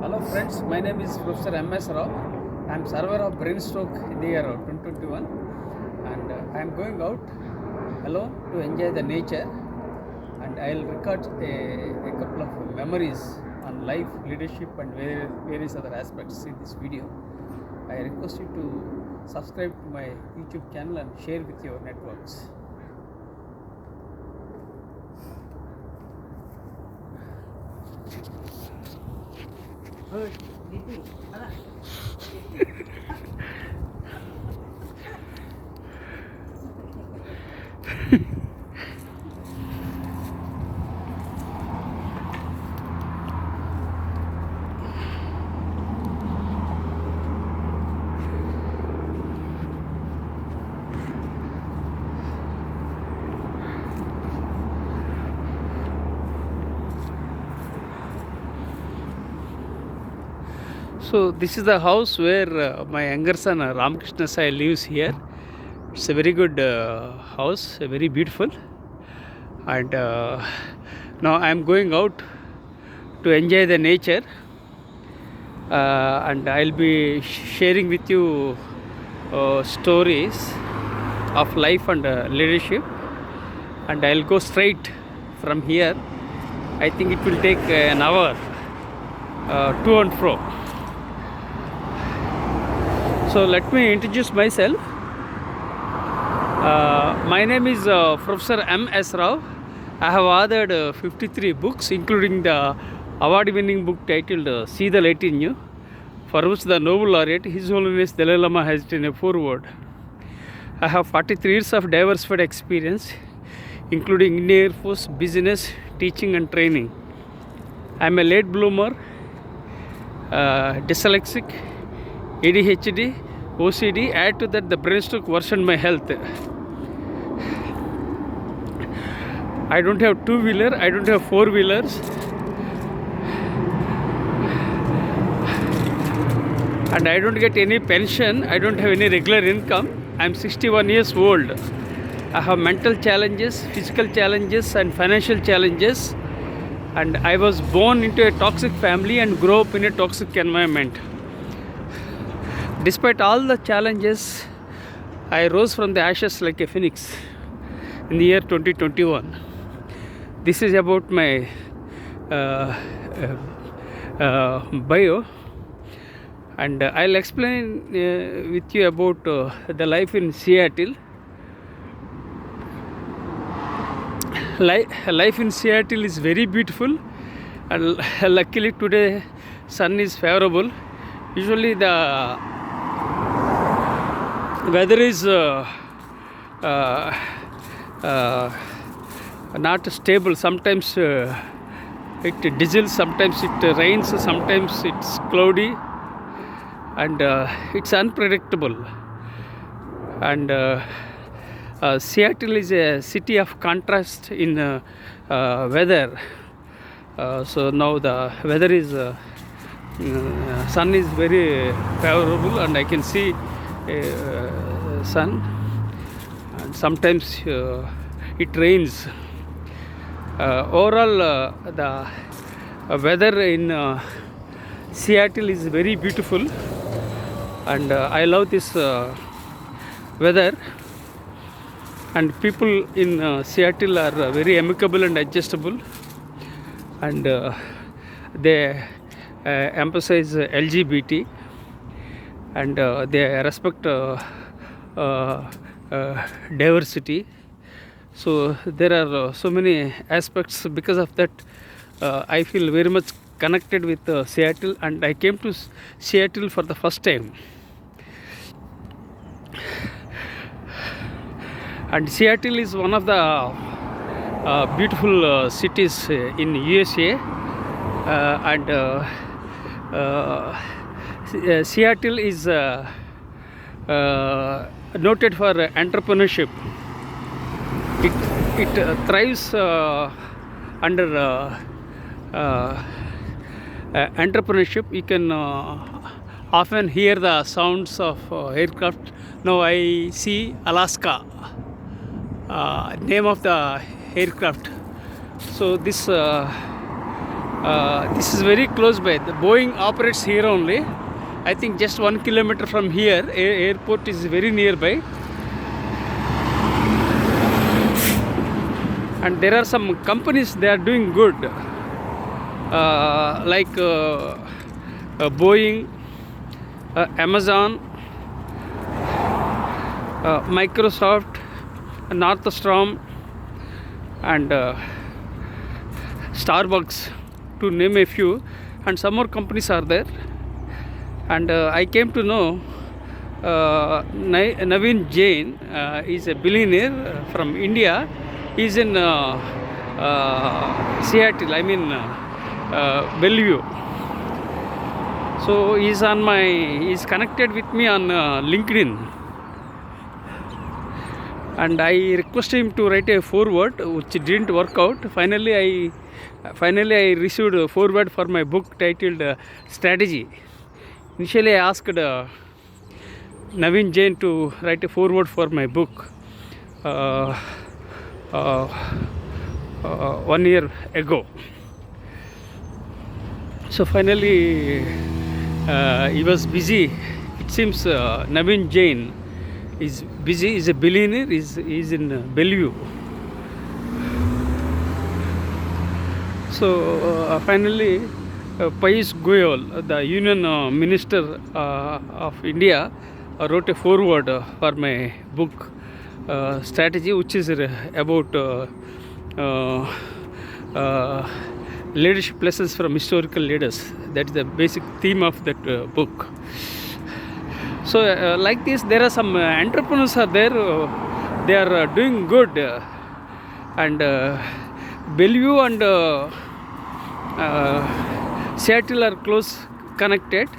Hello friends, my name is Professor M.S. Rao. I am survivor of brain stroke in the year 2021 and I am going out alone to enjoy the nature, and I will record a couple of memories on life, leadership and various other aspects in this video. I request you to subscribe to my YouTube channel and share with your networks. So this is the house where my younger son Ramakrishna Sai lives here. It's a very good house, very beautiful, and now I am going out to enjoy the nature, and I'll be sharing with you stories of life and leadership, and I'll go straight from here. I think it will take an hour to and fro. So let me introduce myself. My name is Professor M.S. Rao. I have authored 53 books, including the award-winning book titled See the Light in You, for which the Nobel laureate His Holiness Dalai Lama has written a foreword. I have 43 years of diversified experience, including Indian Air Force, business, teaching and training. I am a late bloomer, dyslexic, ADHD, OCD. Add to that the brain stroke worsened my health. I don't have two-wheeler, I don't have four-wheelers, and I don't get any pension, I don't have any regular income. I am 61 years old. I have mental challenges, physical challenges and financial challenges, and I was born into a toxic family and grew up in a toxic environment. Despite all the challenges, I rose from the ashes like a phoenix in the year 2021. This is about my bio, and I'll explain with you about the life in Seattle. Life in Seattle is very beautiful, and luckily today sun is favorable. Usually the weather is not stable. Sometimes it drizzles, sometimes it rains, sometimes it's cloudy, and it's unpredictable. And Seattle is a city of contrast in weather. So now the weather is sun is very favorable, and I can see sun, and sometimes it rains. Overall the weather in Seattle is very beautiful, and I love this weather, and people in Seattle are very amicable and adjustable, and they emphasize LGBT, and they respect diversity. So there are so many aspects. Because of that, I feel very much connected with Seattle, and I came to Seattle for the first time. And Seattle is one of the beautiful cities in USA, and Seattle is noted for entrepreneurship. It thrives under entrepreneurship. You can often hear the sounds of aircraft. Now I see Alaska, name of the aircraft. So this This is very close by. The Boeing operates here only. I think just 1 kilometer from here. Airport is very nearby. And there are some companies, they are doing good. Like Boeing, Amazon, Microsoft, Northstrom, and Starbucks, to name a few, and some more companies are there. And I came to know Naveen Jain is a billionaire from India. He's in Seattle, I mean Bellevue. So he's connected with me on LinkedIn. And I requested him to write a foreword, which didn't work out. Finally I received a foreword for my book titled Strategy. Initially I asked Naveen Jain to write a foreword for my book 1 year ago. So finally he was busy. It seems Naveen Jain is busy, is a billionaire, is in Bellevue. So finally Piyush Goyal, the Union Minister of India, wrote a foreword for my book Strategy, which is about leadership lessons from historical leaders. That is the basic theme of that book. So like this, there are some entrepreneurs are there. They are doing good, and Bellevue and Seattle are close connected.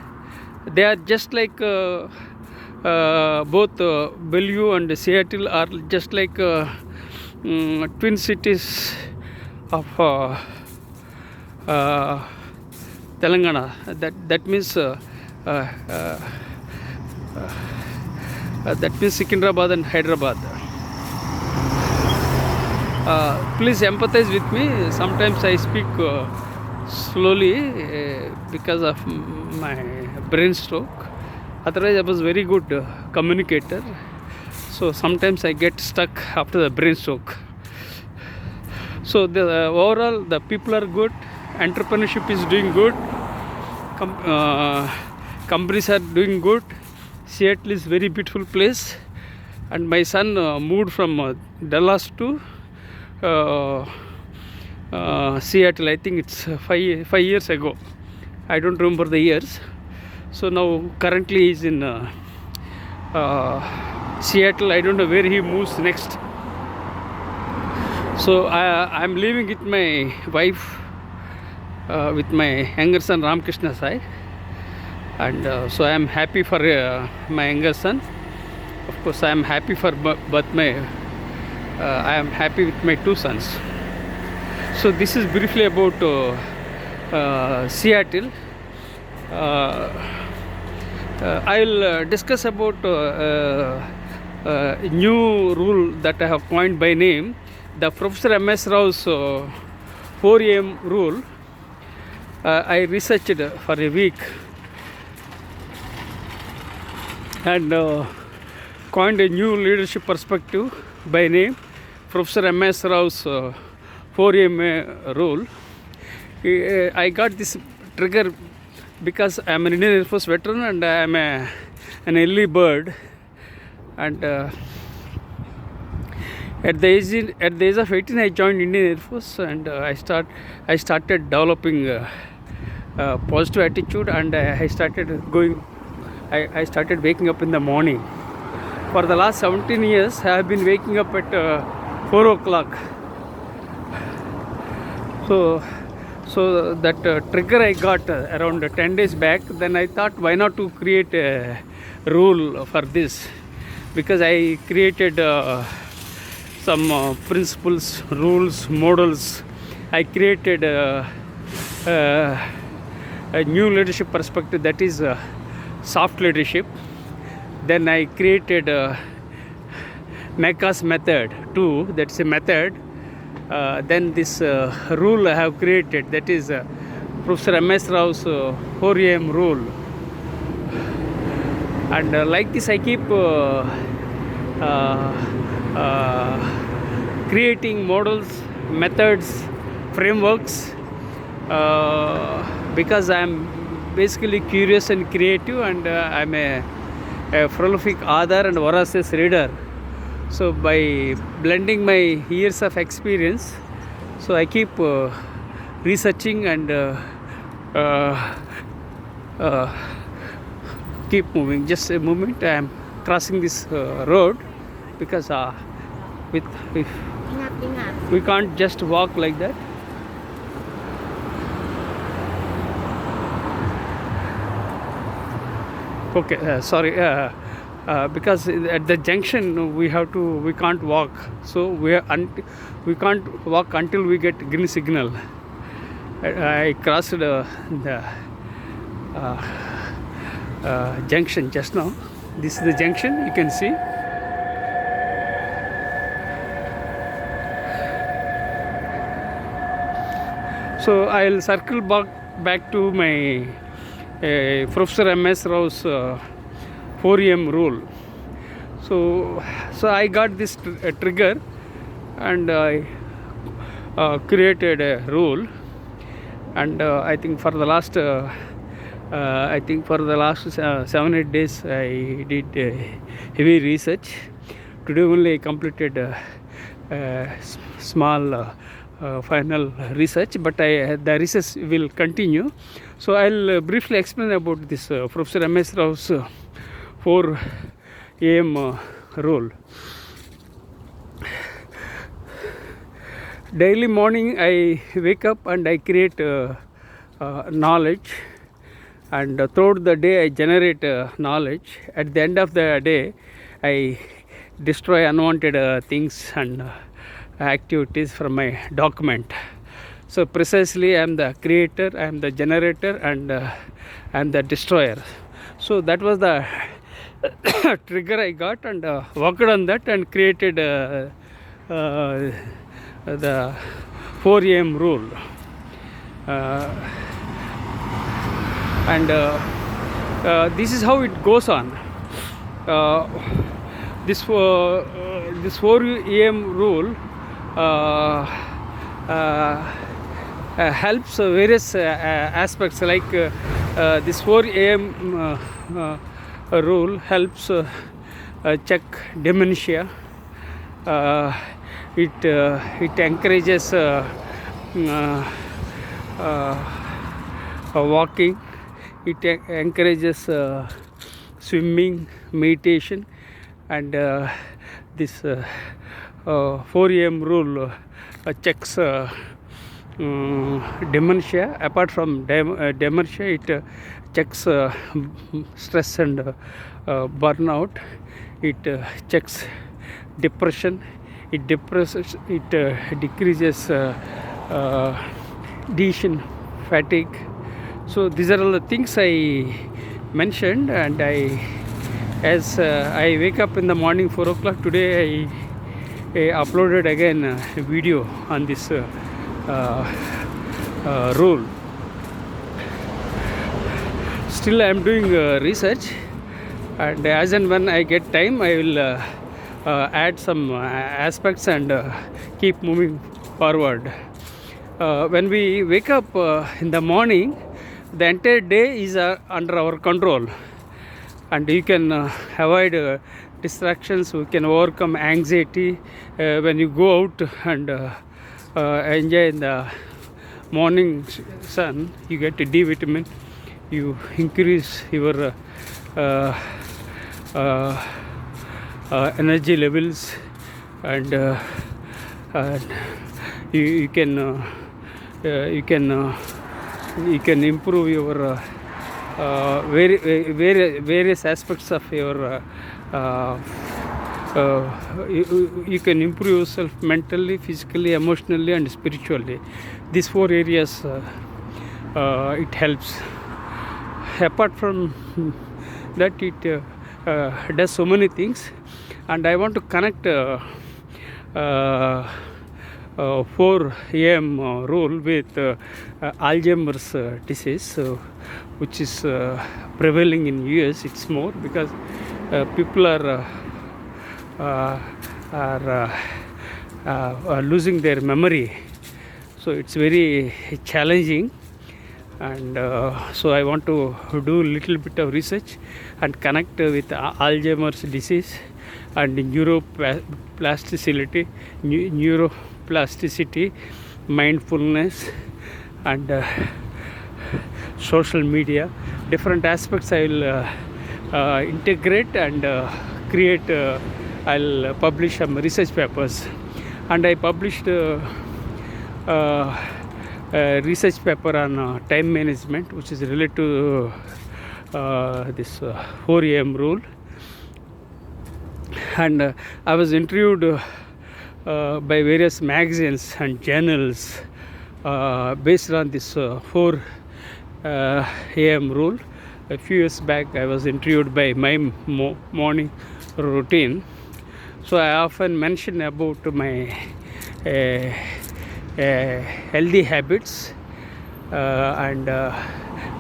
They are just like both Bellevue and Seattle are just like twin cities of Telangana. That means Secunderabad and Hyderabad. Please empathize with me. Sometimes I speak slowly because of my brain stroke. Otherwise I was very good communicator. So sometimes I get stuck after the brain stroke. So the overall the people are good. Entrepreneurship is doing good. Companies are doing good. Seattle is very beautiful place, and my son moved from Dallas to Seattle. I think it's 5 years ago. I don't remember the years. So now currently he's in Seattle. I don't know where he moves next. So I'm living with my wife, with my younger son Ramkrishna Sai, and so I am happy for my younger son. Of course, I am happy for both my. I am happy with my two sons. So this is briefly about Seattle. I will discuss about a new rule that I have coined by name, the Professor M.S. Rao's 4 a.m. rule. I researched for a week and coined a new leadership perspective by name Professor M.S. Rao's 4 a.m. rule. I got this trigger because I am an Indian Air Force veteran and I am an early bird, and at the age of 18 I joined Indian Air Force, and I started developing positive attitude, and I started waking up in the morning. For the last 17 years I have been waking up at 4 o'clock. So that trigger I got around 10 days back. Then I thought, why not to create a rule for this, because I created some principles, rules, models. I created a new leadership perspective, that is soft leadership. Then I created Mecca's method too, that's a method. Then this rule I have created, that is Professor M.S. Rao's 4 a.m. rule. And like this, I keep creating models, methods, frameworks, because I'm basically curious and creative, and I'm a prolific author and voracious reader. So by blending my years of experience, so I keep researching and keep moving. Just a moment, I am crossing this road because we can't just walk like that. Okay, sorry, because at the junction we can't walk, so we can't walk until we get green signal. I crossed the junction just now. This is the junction, you can see. So I'll circle back to my Professor M.S. Rao's 4 a.m. rule. So I got this trigger, and I created a rule, and I think for the last 7-8 days I did heavy research. Today only I completed small final research, but the research will continue. So I'll briefly explain about this Professor M.S. Rao's 4 a.m. rule. Daily morning I wake up and I create knowledge, and throughout the day I generate knowledge. At the end of the day I destroy unwanted things and activities from my document. So precisely I am the creator, I am the generator, and I am the destroyer. So that was the trigger I got, and worked on that and created the 4 a.m. rule. And this is how it goes on. This 4 a.m. rule helps various aspects, like this 4 a.m. Rule helps check dementia. It encourages walking. It encourages swimming, meditation, and this 4 a.m. rule checks dementia. Apart from dementia, it checks stress and burnout. It checks depression. It decreases decision fatigue. So these are all the things I mentioned, and as I wake up in the morning 4 o'clock today, I uploaded again a video on this rule. Still I am doing research, and as and when I get time I will add some aspects and keep moving forward. When we wake up in the morning, the entire day is under our control, and you can avoid distractions. We can overcome anxiety. When you go out and enjoy in the morning sun, you get D vitamin, you increase your energy levels, and you can improve your various aspects of your you can improve yourself mentally, physically, emotionally, and spiritually. These 4 areas it helps. Apart from that, it does so many things, and I want to connect 4 a.m. Rule with Alzheimer's disease, which is prevailing in US. It's more because people are losing their memory, so it's very challenging. And so I want to do a little bit of research and connect with Alzheimer's disease and neuroplasticity, mindfulness, and social media. Different aspects I will integrate and create. I'll publish some research papers, and I published research paper on time management, which is related to this 4 a.m. rule. And I was interviewed by various magazines and journals based on this 4 a.m. rule. A few years back, I was interviewed by my morning routine. So I often mention about my healthy habits and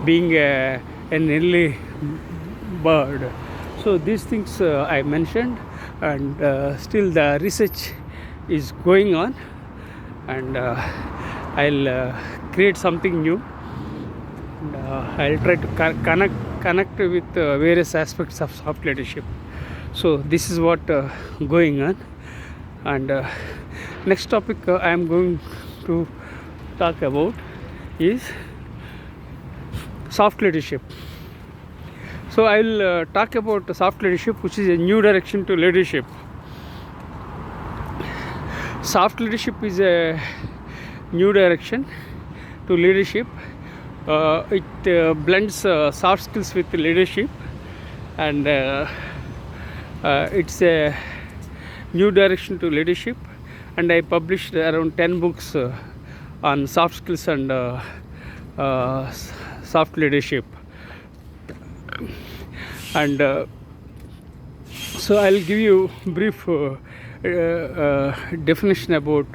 being an early bird. So these things I mentioned, and still the research is going on, and I'll create something new, and I'll try to connect with various aspects of soft leadership. So this is what going on. And next topic I am going to talk about is soft leadership. So I will talk about soft leadership, which is a new direction to leadership. Soft leadership is a new direction to leadership. It blends soft skills with leadership, and it's a new direction to leadership. And I published around 10 books on soft skills and soft leadership. And so I'll give you brief definition about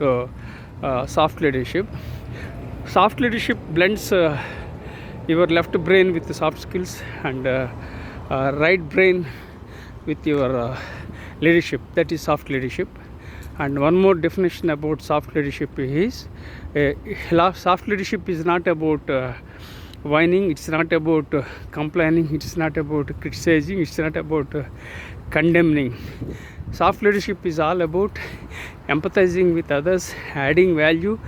soft leadership. Soft leadership blends your left brain with the soft skills, and right brain with your leadership. That is soft leadership. And one more definition about soft leadership is soft leadership is not about whining, it's not about complaining, it's not about criticizing, it's not about condemning. Soft leadership is all about empathizing with others, adding value,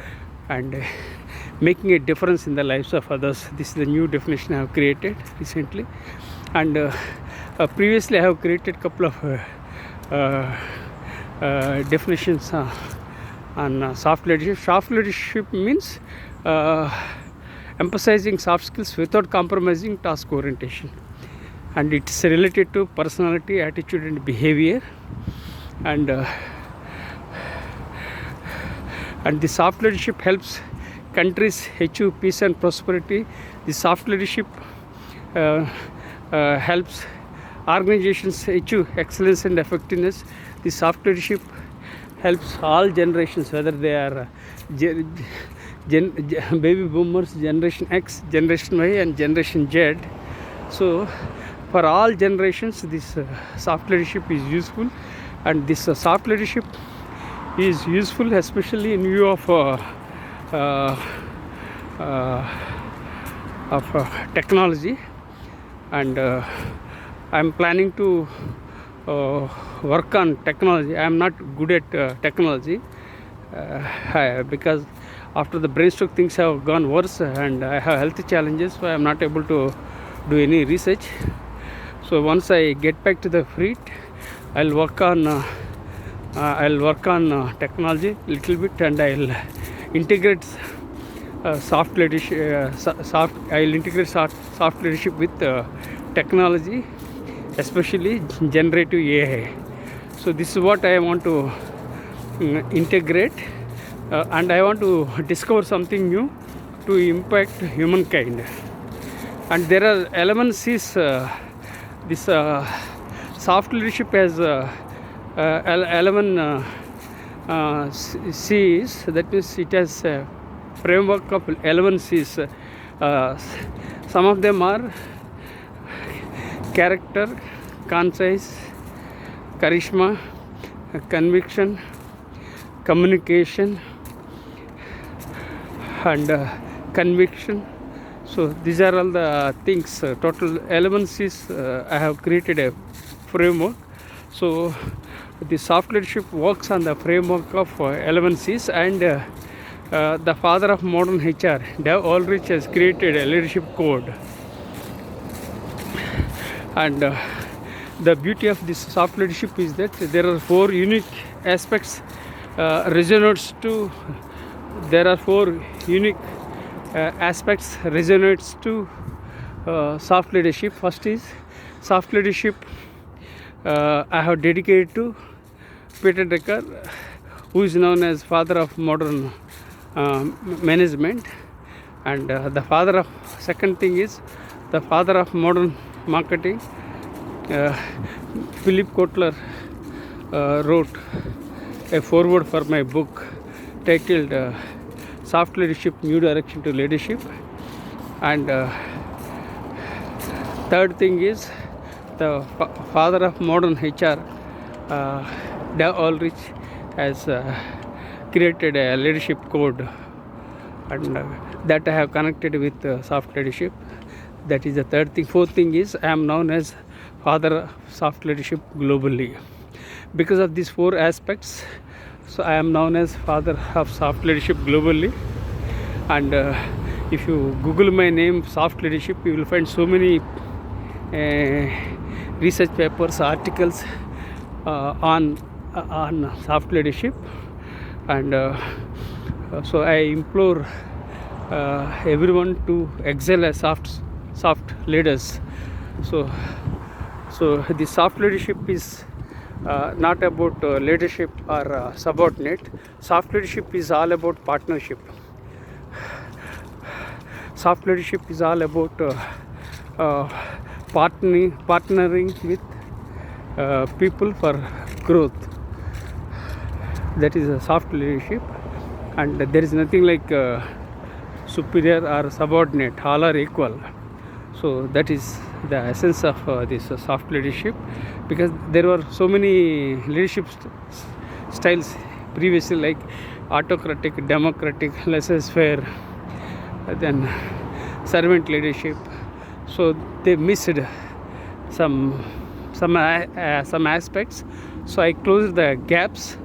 and making a difference in the lives of others. This is the new definition I have created recently. And previously I have created a couple of definitions on soft leadership. Soft leadership means emphasizing soft skills without compromising task orientation, and it's related to personality, attitude, and behavior. And the soft leadership helps countries achieve peace and prosperity. The soft leadership helps organizations achieve excellence and effectiveness. The soft leadership helps all generations, whether they are baby boomers, generation X, generation Y, and generation Z. So for all generations, this soft leadership is useful. And this soft leadership is useful especially in view of technology. And I am planning to work on technology. I am not good at technology because after the brainstroke things have gone worse, and I have health challenges, so I am not able to do any research. So once I get back to the feet, I'll work on technology a little bit, and I'll integrate soft leadership. I'll integrate soft leadership with technology, especially generative AI. So this is what I want to integrate, and I want to discover something new to impact humankind. And there are elements is this soft leadership has 11 C's, that means it has a framework of 11 C's. Some of them are character, concise, charisma, conviction, communication, and conviction. So these are all the things. Total 11 C's. I have created a framework. So the soft leadership works on the framework of 11 C's, and the father of modern HR, Dave Ulrich, has created a leadership code. And the beauty of this soft leadership is that there are 4 unique aspects there are 4 unique aspects resonates to soft leadership. First is soft leadership I have dedicated to Peter Drucker, who is known as father of modern management, and the father of second thing is the father of modern marketing. Philip Kotler wrote a foreword for my book titled Soft Leadership, New Direction to Leadership. And third thing is the father of modern HR, Dave Ulrich, has created a leadership code, and that I have connected with soft leadership. That is the third thing. Fourth thing is I am known as father of soft leadership globally. Because of these 4 aspects, so I am known as father of soft leadership globally. And if you Google my name, soft leadership, you will find so many research papers, articles on soft leadership. And so I implore everyone to excel as soft leaders. So the soft leadership is not about leadership or subordinate. Soft leadership is all about partnership. Soft leadership is all about partnering with people for growth. That is a soft leadership, and there is nothing like superior or subordinate. All are equal. So that is the essence of this soft leadership, because there were so many leadership styles previously, like autocratic, democratic, laissez-faire, then servant leadership. So they missed some aspects. So I closed the gaps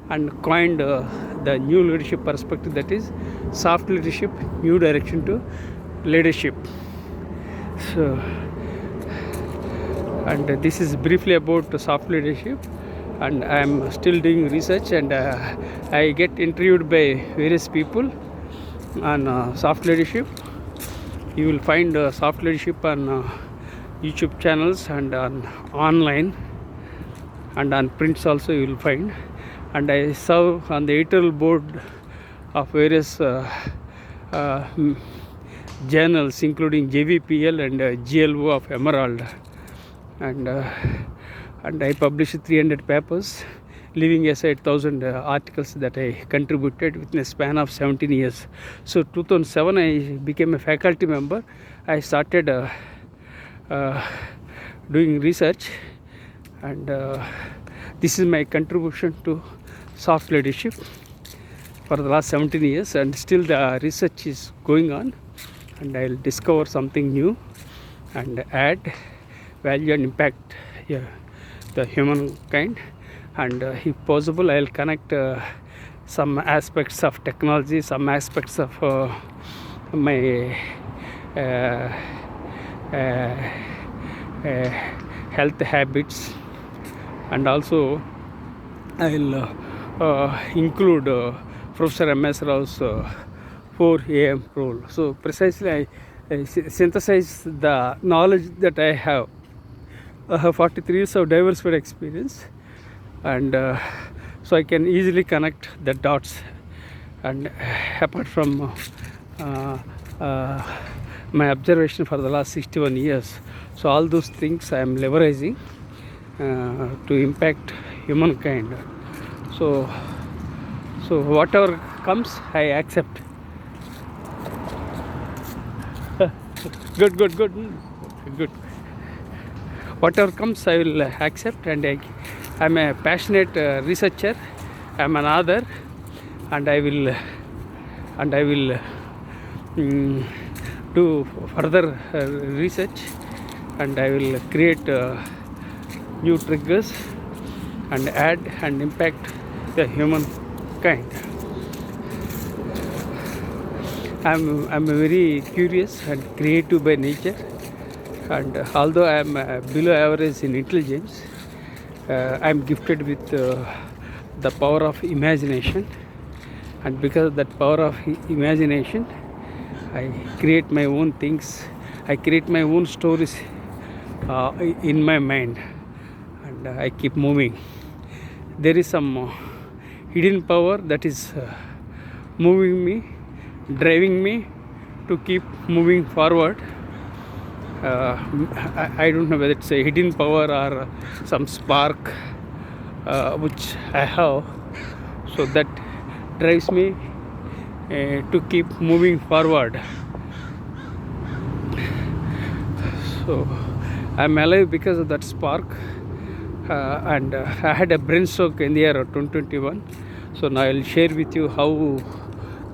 and coined the new leadership perspective, that is soft leadership, new direction to leadership. So, and this is briefly about soft leadership, and I am still doing research, and I get interviewed by various people on soft leadership. You will find soft leadership on YouTube channels and on online, and on prints also you will find. And I serve on the editorial board of various journals, including JVPL and GLO of Emerald, and I published 300 papers, leaving aside 1,000 articles that I contributed within a span of 17 years. So 2007 I became a faculty member. I started doing research, and this is my contribution to soft leadership for the last 17 years, and still the research is going on, and I'll discover something new and add value and impact the humankind. And if possible, I'll connect some aspects of technology, some aspects of my health habits, and also I'll include Professor M.S. Rao's 4 AM rule. So precisely I synthesize the knowledge that I have. I have 43 years of diversified experience, and so I can easily connect the dots. And apart from my observation for the last 61 years, so all those things I am leveraging to impact humankind. So So whatever comes, I accept. Good. Whatever comes, I will accept, and I'm a passionate researcher. I'm an author, and I will do further research, and I will create new triggers and add and impact the humankind. I'm very curious and creative by nature, and although I am below average in intelligence, I am gifted with the power of imagination, and because of that power of imagination, I create my own things. I create my own stories in my mind, and I keep moving. There is some hidden power that is moving me, driving me to keep moving forward. I don't know whether it's a hidden power or some spark which I have, so that drives me to keep moving forward. So I'm alive because of that spark, and I had a brain stroke in the year 2021. So now I'll share with you how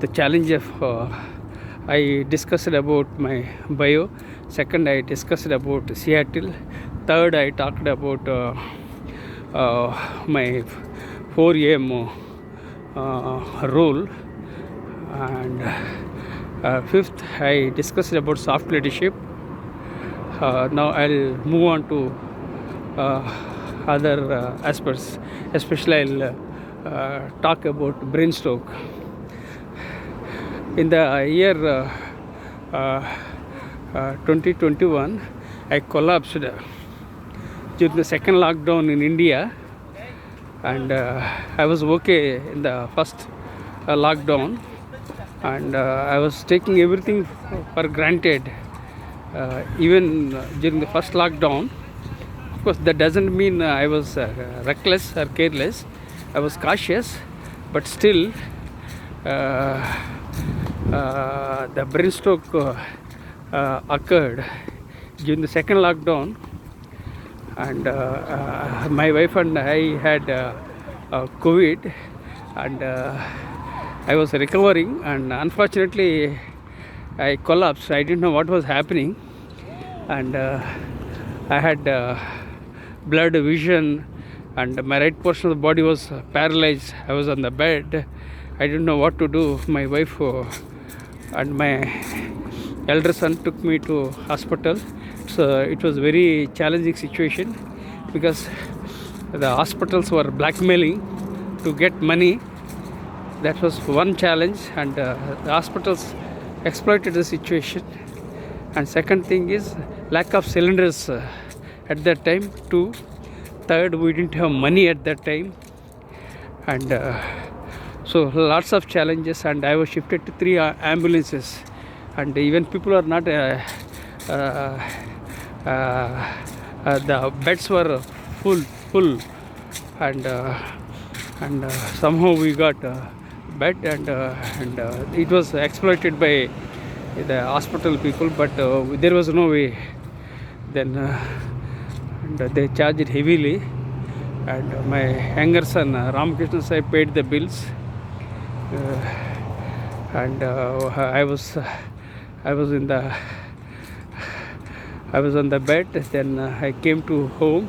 the challenge of I discussed about my bio. Second, I discussed about Seattle. Third, I talked about my 4am role. And fifth, I discussed about soft leadership. Now I'll move on to other aspects. Especially I'll talk about brain stroke. In the year 2021, I collapsed during the second lockdown in India, and I was okay in the first lockdown, and I was taking everything for granted, even during the first lockdown. Of course, that doesn't mean I was reckless or careless. I was cautious, but still the brain stroke occurred during the second lockdown, and my wife and I had COVID, and I was recovering, and unfortunately I collapsed. I didn't know what was happening, and I had blurred vision, and my right portion of the body was paralyzed. I was on the bed. I didn't know what to do. My wife and my elder son took me to hospital. So it was very challenging situation, because the hospitals were blackmailing to get money. That was one challenge, and the hospitals exploited the situation. And second thing is lack of cylinders at that time too. Third, we didn't have money at that time, and so lots of challenges. And I was shifted to 3 ambulances, and even people are not the beds were full, and somehow we got bed, and it was exploited by the hospital people, but there was no way. Then and they charged heavily, and my younger son Ramakrishna Sai paid the bills, and I was on the bed. Then I came to home,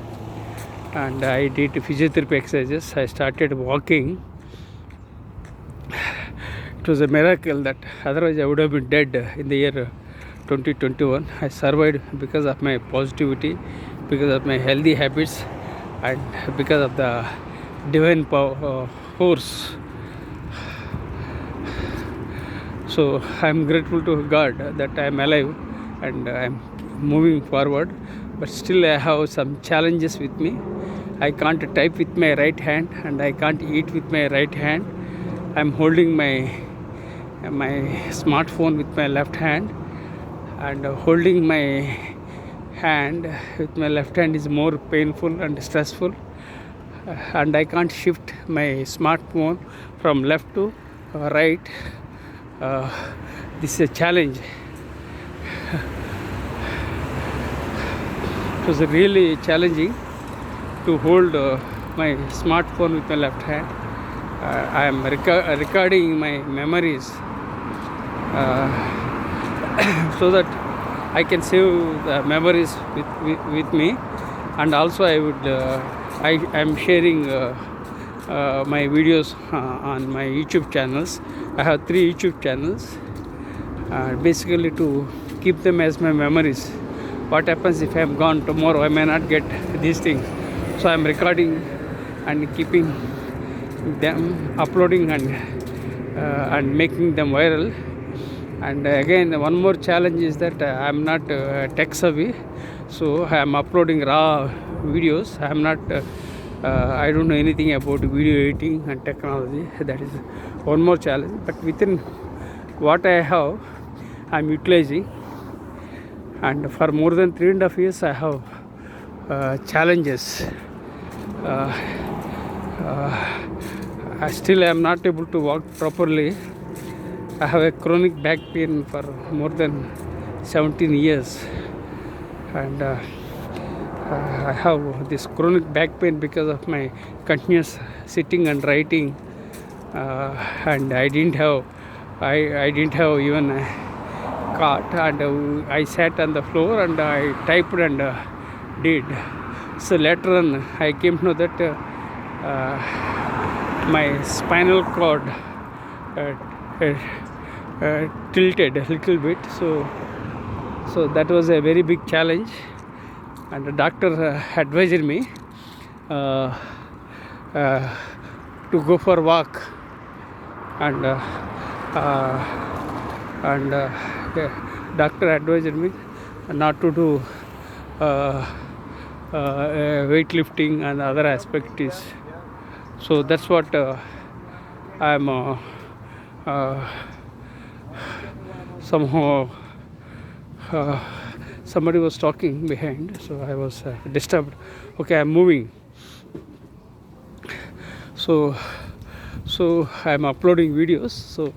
and I did physiotherapy exercises. I started walking. It was a miracle that otherwise I would have been dead in the year 2021. I survived because of my positivity, because of my healthy habits, and because of the divine power, force. So I am grateful to God that I am alive and I am moving forward. But still I have some challenges with me. I can't type with my right hand, and I can't eat with my right hand. I am holding my smartphone with my left hand, and holding my hand with my left hand is more painful and stressful. and I can't shift my smartphone from left to right. This is a challenge. It was really challenging to hold my smartphone with my left hand. I am recording my memories so that I can save the memories with me, and also I am sharing my videos on my YouTube channels. I have 3 YouTube channels, basically to keep them as my memories. What happens if I am gone tomorrow? I may not get these things, so I am recording and keeping them, uploading and making them viral. And again, one more challenge is that I am not tech savvy, so I am uploading raw videos. I am not I don't know anything about video editing and technology. That is one more challenge, but within what I have, I am utilizing. And for more than 3.5 years, I have challenges. I still am not able to walk properly. I have a chronic back pain for more than 17 years, and I have this chronic back pain because of my continuous sitting and writing, and I didn't have even a cart, and I sat on the floor and I typed and did. So later on, I came to know that my spinal cord tilted a little bit, so that was a very big challenge, and the doctor advised me to go for a walk, and the doctor advised me not to do weightlifting and other aspects. So that's what I am somehow somebody was talking behind, so I was disturbed. Okay, I'm moving. So I'm uploading videos, so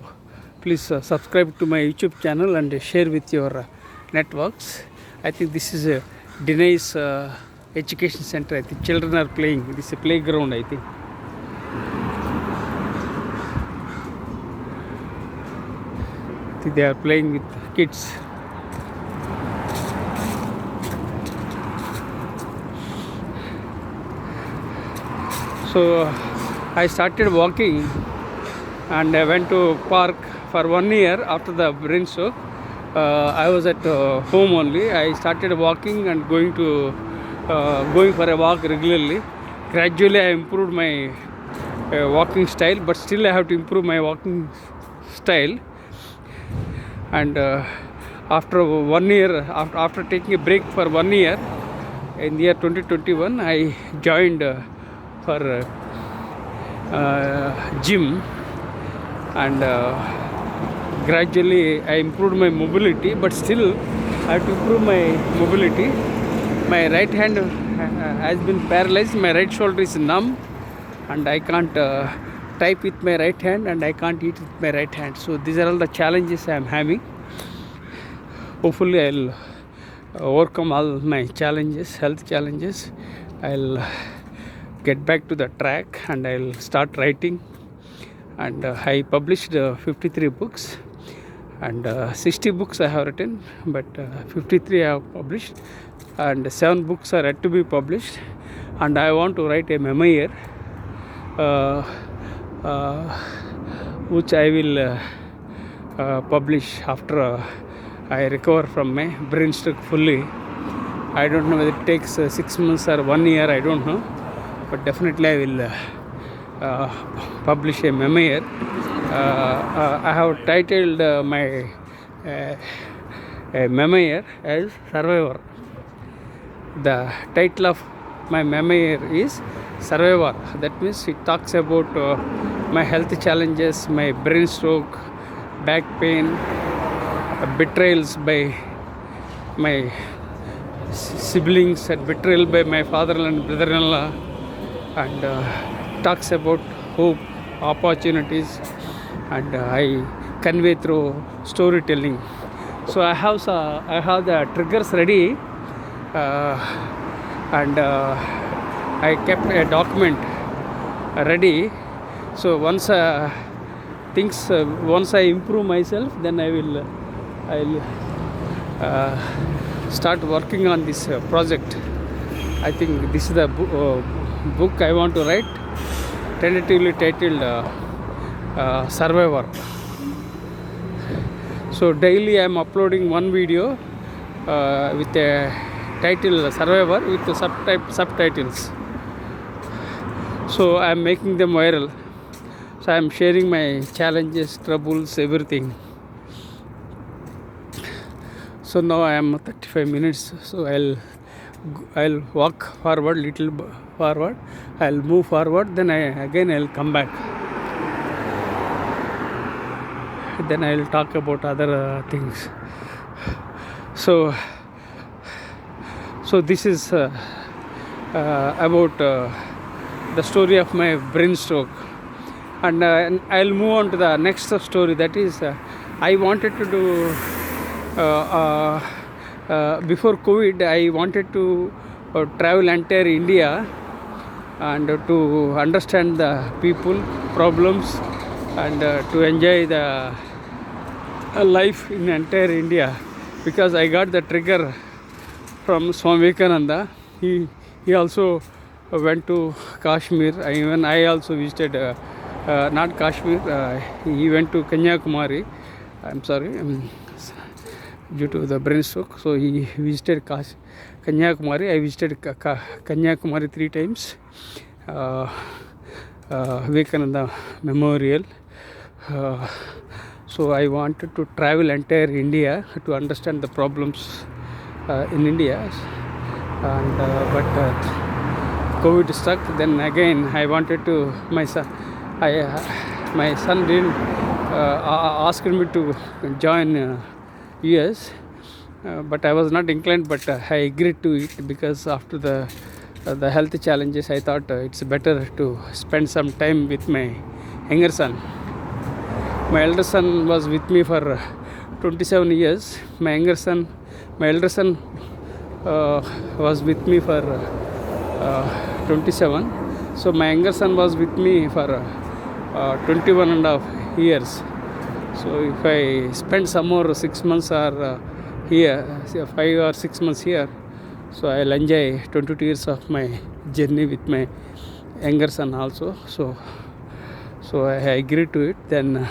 please subscribe to my YouTube channel and share with your networks. I think this is a Denise education center. I think children are playing. This is a playground, I think. They are playing with kids. So I started walking and I went to park for 1 year after the brain stroke. I was at home only. I started walking and going for a walk regularly. Gradually I improved my walking style, but still I have to improve my walking style. And after 1 year, after taking a break for 1 year, in the year 2021, I joined for gym, and gradually I improved my mobility, but still I have to improve my mobility. My right hand has been paralyzed. My right shoulder is numb, and I can't type with my right hand, and I can't eat with my right hand. So these are all the challenges I am having. Hopefully I'll overcome all my challenges, health challenges. I'll get back to the track and I'll start writing. And I published 53 books, and 60 books I have written, but 53 I have published, and 7 books are yet to be published. And I want to write a memoir, which I will publish after I recover from my brain stroke fully. I don't know whether it takes 6 months or 1 year, I don't know, but definitely I will publish a memoir. I have titled my memoir as Survivor. The title of my memoir is Survivor. That means it talks about my health challenges, my brain stroke, back pain, betrayals by my siblings, and betrayal by my father and brother-in-law, and talks about hope, opportunities, and I convey through storytelling. So I have the triggers ready, and I kept a document ready. So once once I improve myself, then I'll start working on this project. I think this is the book I want to write, tentatively titled Survivor. So daily I am uploading one video with a title Survivor with the subtitles. So I am making them viral. So I am sharing my challenges, troubles, everything. So now I am 35 minutes. So I'll walk forward, little forward. I'll move forward. Then I'll come back. Then I'll talk about other things. So this is about the story of my brain stroke, and I'll move on to the next story. That is, I wanted to do before COVID. I wanted to travel entire India and to understand the people, problems, and to enjoy the life in entire India, because I got the trigger from Swami Vivekananda. He also went to Kashmir. Even I also visited not Kashmir. He went to Kanyakumari. I'm sorry, due to the brain stroke. So he visited Kanyakumari. I visited Kanyakumari 3 times. Vivekananda Memorial. So I wanted to travel entire India to understand the problems in India, and but COVID struck. Then again I wanted to my son didn't asked me to join US, but I was not inclined, but I agreed to it because after the health challenges, I thought it's better to spend some time with my younger son. My elder son was with me for 27 years. My elder son was with me for 27. So my younger son was with me for 21 and a half years. So if I spend some more 6 months or here, 5 or 6 months here, so I'll enjoy 22 years of my journey with my younger son also. So I agreed to it. Then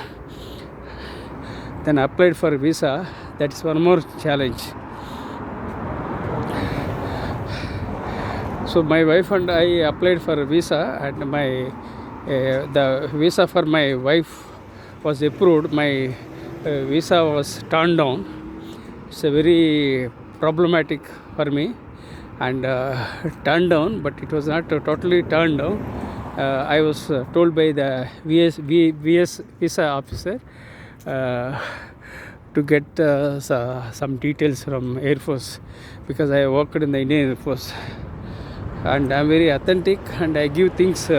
I applied for a visa. That is one more challenge. So my wife and I applied for a visa, and the visa for my wife was approved. My visa was turned down. It's a very problematic for me, and turned down, but it was not totally turned down. I was told by the VS visa officer to get some details from Air Force, because I worked in the Indian Air Force, and I'm very authentic and I give things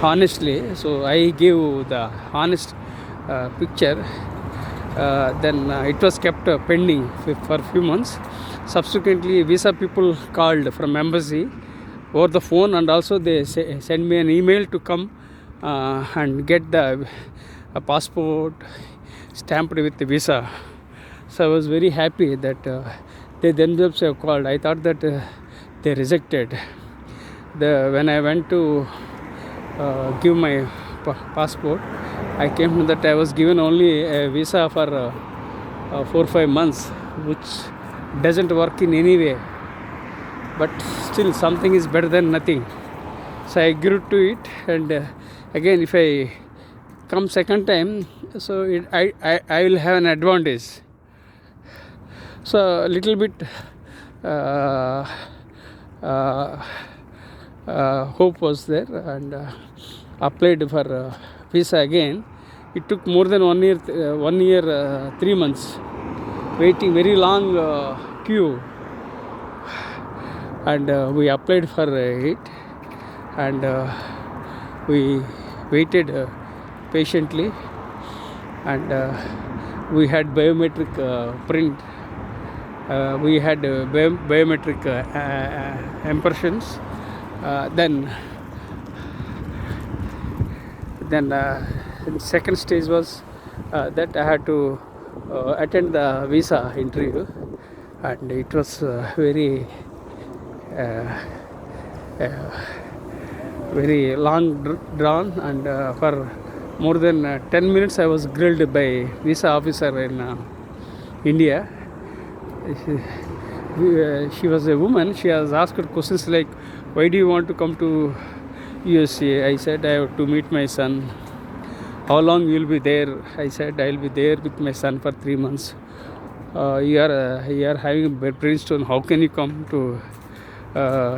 honestly. So I gave the honest picture. Then it was kept pending for a few months. Subsequently, visa people called from embassy over the phone, and also they sent me an email to come and get the passport stamped with the visa. So I was very happy that they themselves have called. I thought that they rejected. When I went to give my passport, I came to that I was given only a visa for 4 or 5 months, which doesn't work in any way. But still, something is better than nothing. So I agreed to it, and again, if I come second time, so I will have an advantage. So a little bit hope was there, and applied for visa again. It took more than 1 year, 3 months, waiting very long queue, and we applied for it. and we waited patiently, and we had biometric print. We had biometric impressions. Then the second stage was that I had to attend the visa interview, and it was very very long drawn, and for more than 10 minutes I was grilled by visa officer in India. She was a woman. She has asked questions like, why do you want to come to USA? I said, I have to meet my son. How long you will be there? I said, I will be there with my son for 3 months. You are having a brainstorm. How can you come to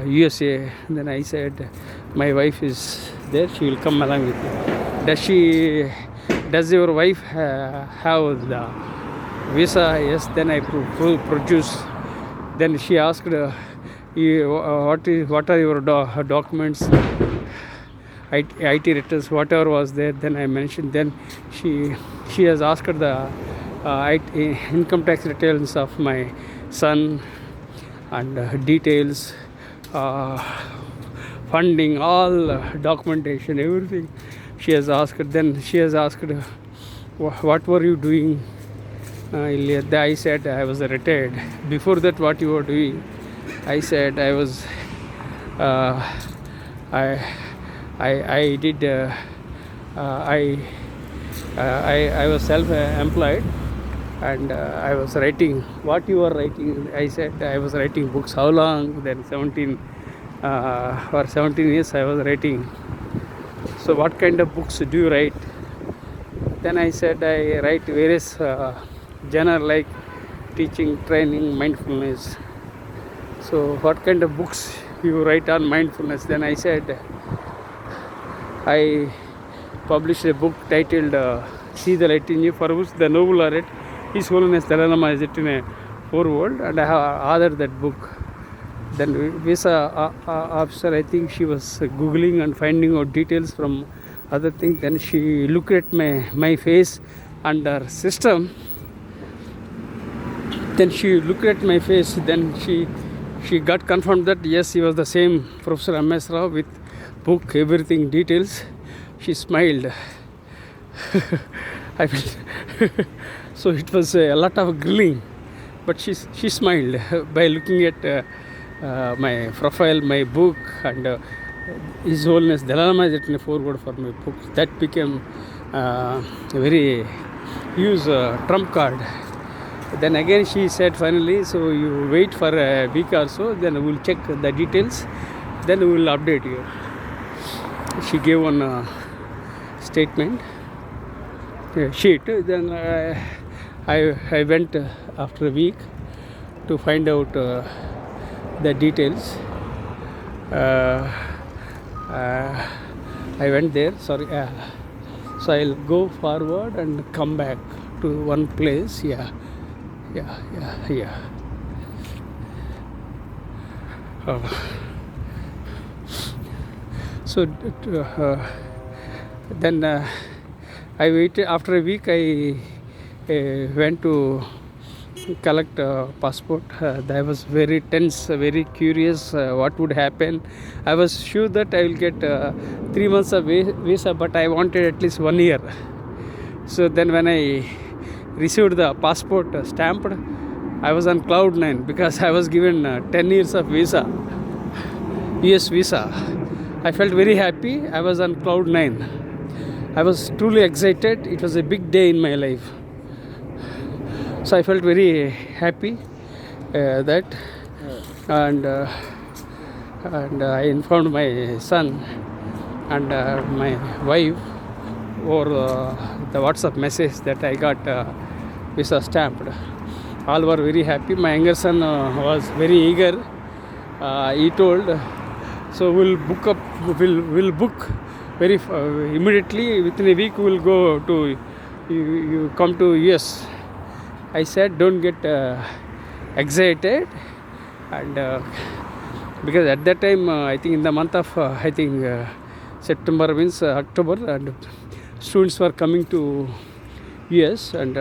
USA? Then I said, my wife is there. She will come along with me. Does your wife have the visa? Yes. Then I produce. Then she asked, what are your documents? IT returns, whatever was there. Then I mentioned. Then she has asked the income tax returns of my son, and details, funding, all documentation, everything she has asked. Then she has asked, what were you doing? I said I was retired. Before that, what you were doing? I said I was I did I was self-employed, and I was writing. What you were writing? I said I was writing books. How long? Then 17 for 17 years I was writing. So what kind of books do you write? Then I said I write various genre like teaching, training, mindfulness. So what kind of books you write on mindfulness? Then I said I published a book titled See the Light in You, for which the Nobel laureate His Holiness Dalai Lama is it in a foreword, and I have authored that book. Then visa officer, I think she was googling and finding out details from other things. Then she looked at my face under system. Then she looked at my face. Then she got confirmed that yes, he was the same Professor M.S. Rao with book, everything, details. She smiled. I felt so it was a lot of grilling, but she smiled by looking at my profile, my book, and His Holiness Dalai Lama is written a foreword for my book. That became a very huge trump card. Then again she said finally, so you wait for a week or so, then we will check the details, then we will update you. She gave one statement sheet. Then I went after a week to find out the details. I went there, sorry. So I'll go forward and come back to one place. Yeah. So then I waited. After a week, I went to collect passport. I was very tense, very curious what would happen. I was sure that I will get 3 months of visa, but I wanted at least 1 year. So then when I received the passport stamped, I was on cloud 9 because I was given 10 years of visa, US visa. I felt very happy. I was on cloud 9. I was truly excited. It was a big day in my life. So I felt very happy that, and I informed my son and my wife over the WhatsApp message that I got visa stamped. All were very happy. My younger son was very eager. He told, so we'll book very immediately. Within a week we'll go to you come to US. I said don't get excited, and because at that time I think in the month of September means October, and students were coming to US, and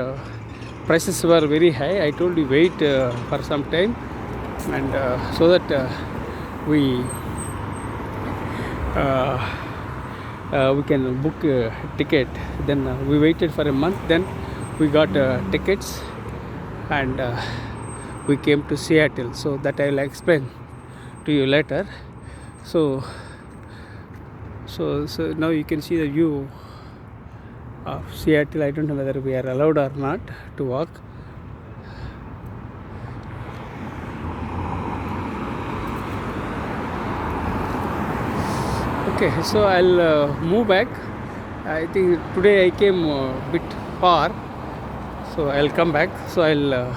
prices were very high. I told you wait for some time, and so that we can book a ticket. Then we waited for a month, then we got tickets, and we came to Seattle. So that I will explain to you later. So now you can see the view of Seattle. I don't know whether we are allowed or not to walk. Okay, so I'll move back. I think today I came a bit far, so I'll come back. So I'll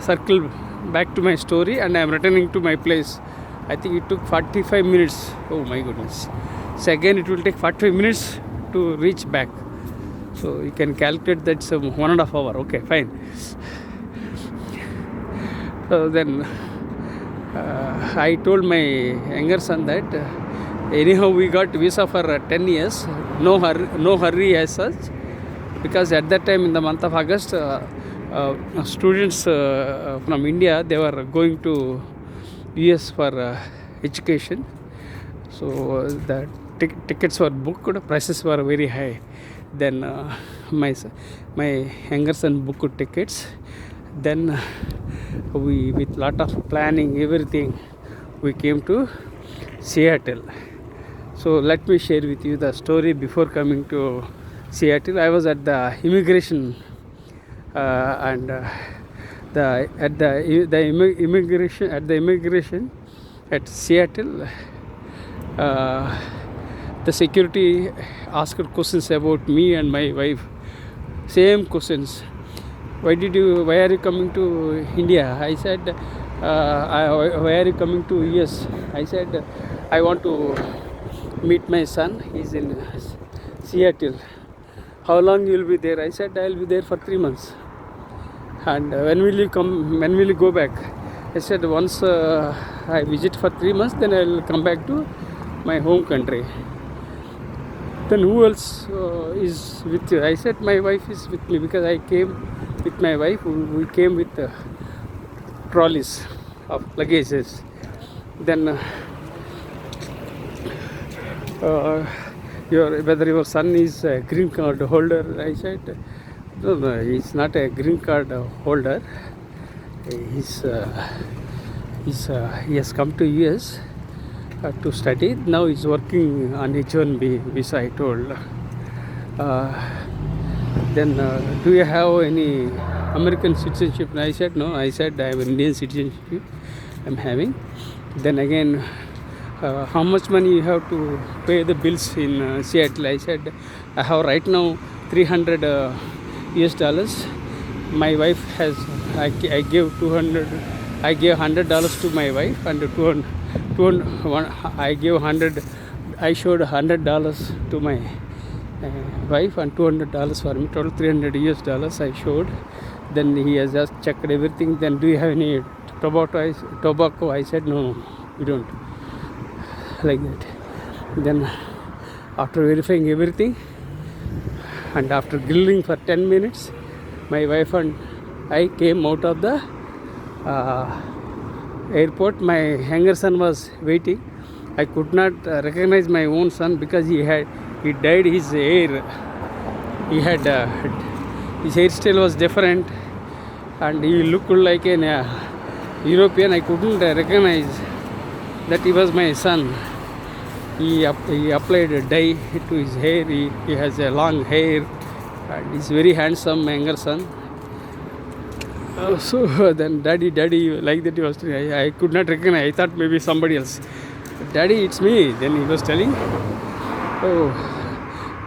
circle back to my story, and I'm returning to my place. I think it took 45 minutes. Oh my goodness. So again it will take 45 minutes to reach back. So you can calculate that's 1.5 hours. Okay, fine. So then I told my younger son that anyhow we got visa for 10 years. No hurry as such, because at that time in the month of August students from India, they were going to US for education. So the tickets were booked, prices were very high. Then my younger son booked tickets. Then we, with lot of planning, everything, we came to Seattle. So let me share with you the story before coming to Seattle. I was at the immigration and the immigration at Seattle. The security asked questions about me and my wife. Same questions. Why are you coming to India? I said, why are you coming to US? I said, I want to meet my son. He's in Seattle. How long you will be there? I said, I will be there for 3 months. And when will you come? When will you go back? I said, once I visit for 3 months, then I will come back to my home country. Then who else is with you? I said, my wife is with me, because I came with my wife. We came with trolleys of luggages. Then whether your son is a green card holder? I said, no, he's not a green card holder. He has come to US to study. Now he's working on H1B visa, I told. Then do you have any American citizenship? And I said, no. I said, I have Indian citizenship I'm having. Then again, how much money you have to pay the bills in Seattle? I said, I have right now $300 US. My wife has, I gave 200. I gave $100 to my wife, and I gave 100. I showed $100 to my wife and $200 for me. Total $300 US I showed. Then he has just checked everything. Then do you have any tobacco? I said, no, we don't. Like that. Then after verifying everything, and after grilling for 10 minutes, my wife and I came out of the airport. My younger son was waiting. I could not recognize my own son, because he dyed his hair. He had his hairstyle was different, and he looked like an European. I couldn't recognize that he was my son. He applied a dye to his hair. He has a long hair, and he's very handsome, my younger son. So then daddy, like that he was telling. I could not recognize. I thought maybe somebody else. Daddy, it's me. Then he was telling. Oh,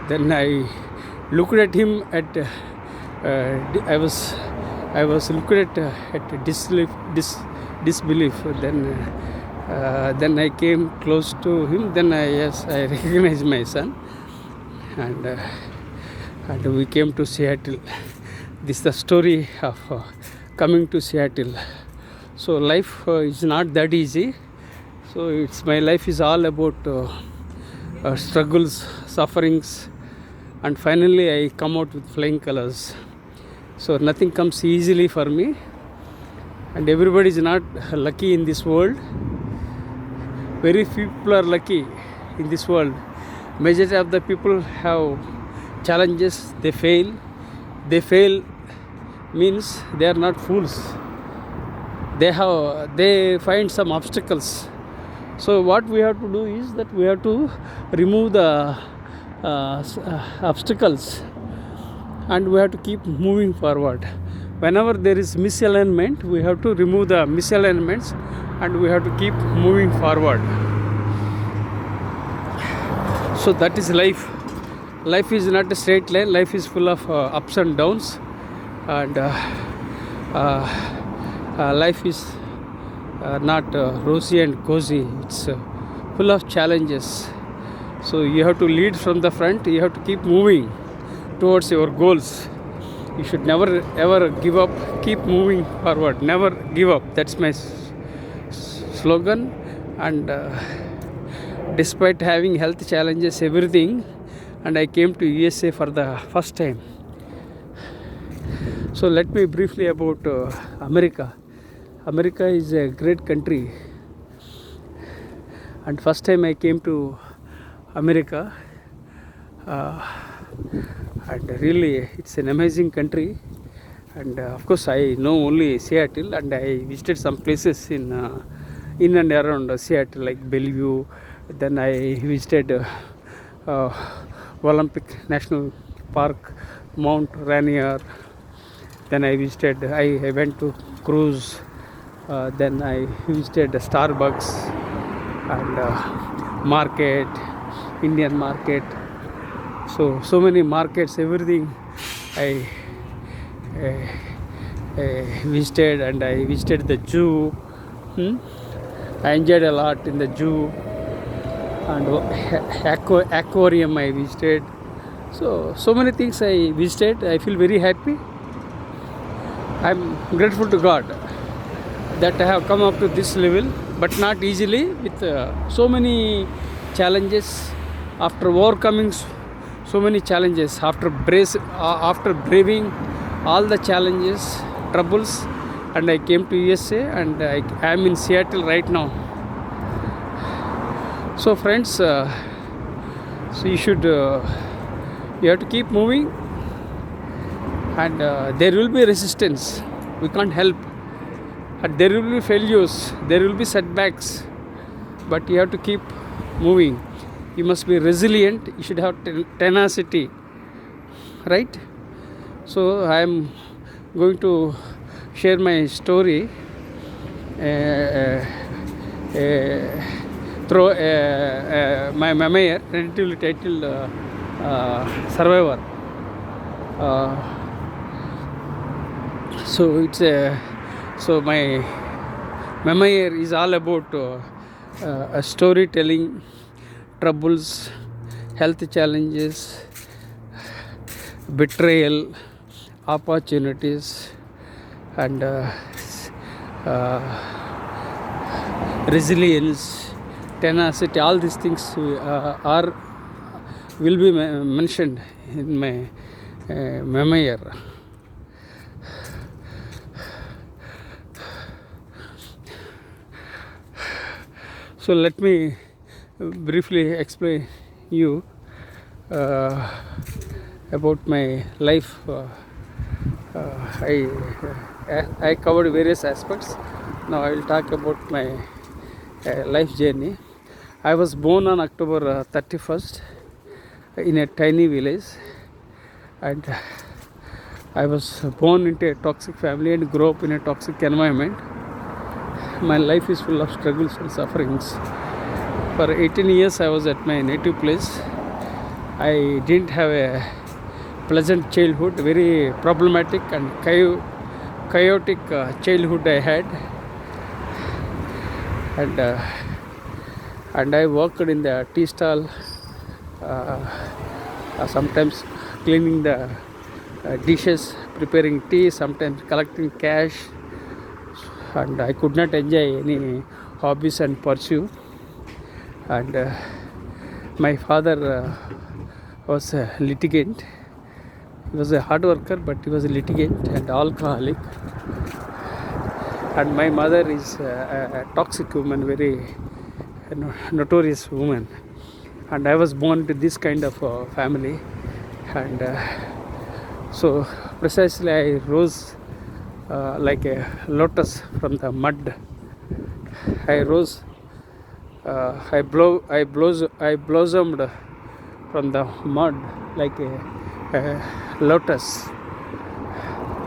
then I looked at him at. I was looking at disbelief. Then I came close to him. Then I recognized my son, and we came to Seattle. This is the story of coming to Seattle. So life is not that easy. So it's my life is all about struggles, sufferings, and finally I come out with flying colors. So nothing comes easily for me, and everybody is not lucky in this world. Very few people are lucky in this world. Majority of the people have challenges. They fail means they are not fools. They find some obstacles. So what we have to do is that we have to remove the obstacles, and we have to keep moving forward. Whenever there is misalignment, we have to remove the misalignments, and we have to keep moving forward. So that is life. Life is not a straight line. Life is full of ups and downs, and life is not rosy and cozy. It's full of challenges. So you have to lead from the front. You have to keep moving towards your goals. You should never ever give up. Keep moving forward. Never give up. That's my slogan. And despite having health challenges, everything, and I came to USA for the first time. So let me briefly about America. America is a great country, and first time I came to America, and really it's an amazing country. And of course I know only Seattle, and I visited some places in and around Seattle, like Bellevue. Then I visited Olympic National Park, Mount Rainier. Then I went to cruise. Then I visited Starbucks and market, Indian market. So many markets, everything I visited, and I visited the zoo. I enjoyed a lot in the zoo, and aquarium I visited. So many things I visited. I feel very happy. I'm grateful to God that I have come up to this level, but not easily, with so many challenges. After overcoming so many challenges, after braving all the challenges, troubles, and I came to USA, and I am in Seattle right now. So friends, so you have to keep moving, and there will be resistance. We can't help. And there will be failures, there will be setbacks, but you have to keep moving. You must be resilient. You should have tenacity, right? So I am going to share my story through my memoir, tentatively titled Survivor. So my memoir is all about storytelling, troubles, health challenges, betrayal, opportunities, and resilience, tenacity. All these things will be mentioned in my memoir. So let me briefly explain you about my life. I covered various aspects. Now I will talk about my life journey. I was born on October 31st in a tiny village, and I was born into a toxic family and grew up in a toxic environment. My life is full of struggles and sufferings. For 18 years I was at my native place. I didn't have a pleasant childhood, very problematic and chaotic childhood I had. And I worked in the tea stall, sometimes cleaning the dishes, preparing tea, sometimes collecting cash, and I could not enjoy any hobbies and pursue. and my father was a litigant. He was a hard worker, but he was a litigant and alcoholic. And my mother is a toxic woman, very notorious woman. And I was born into this kind of family, and so precisely I rose like a lotus from the mud. I rose, I blossomed from the mud like a lotus.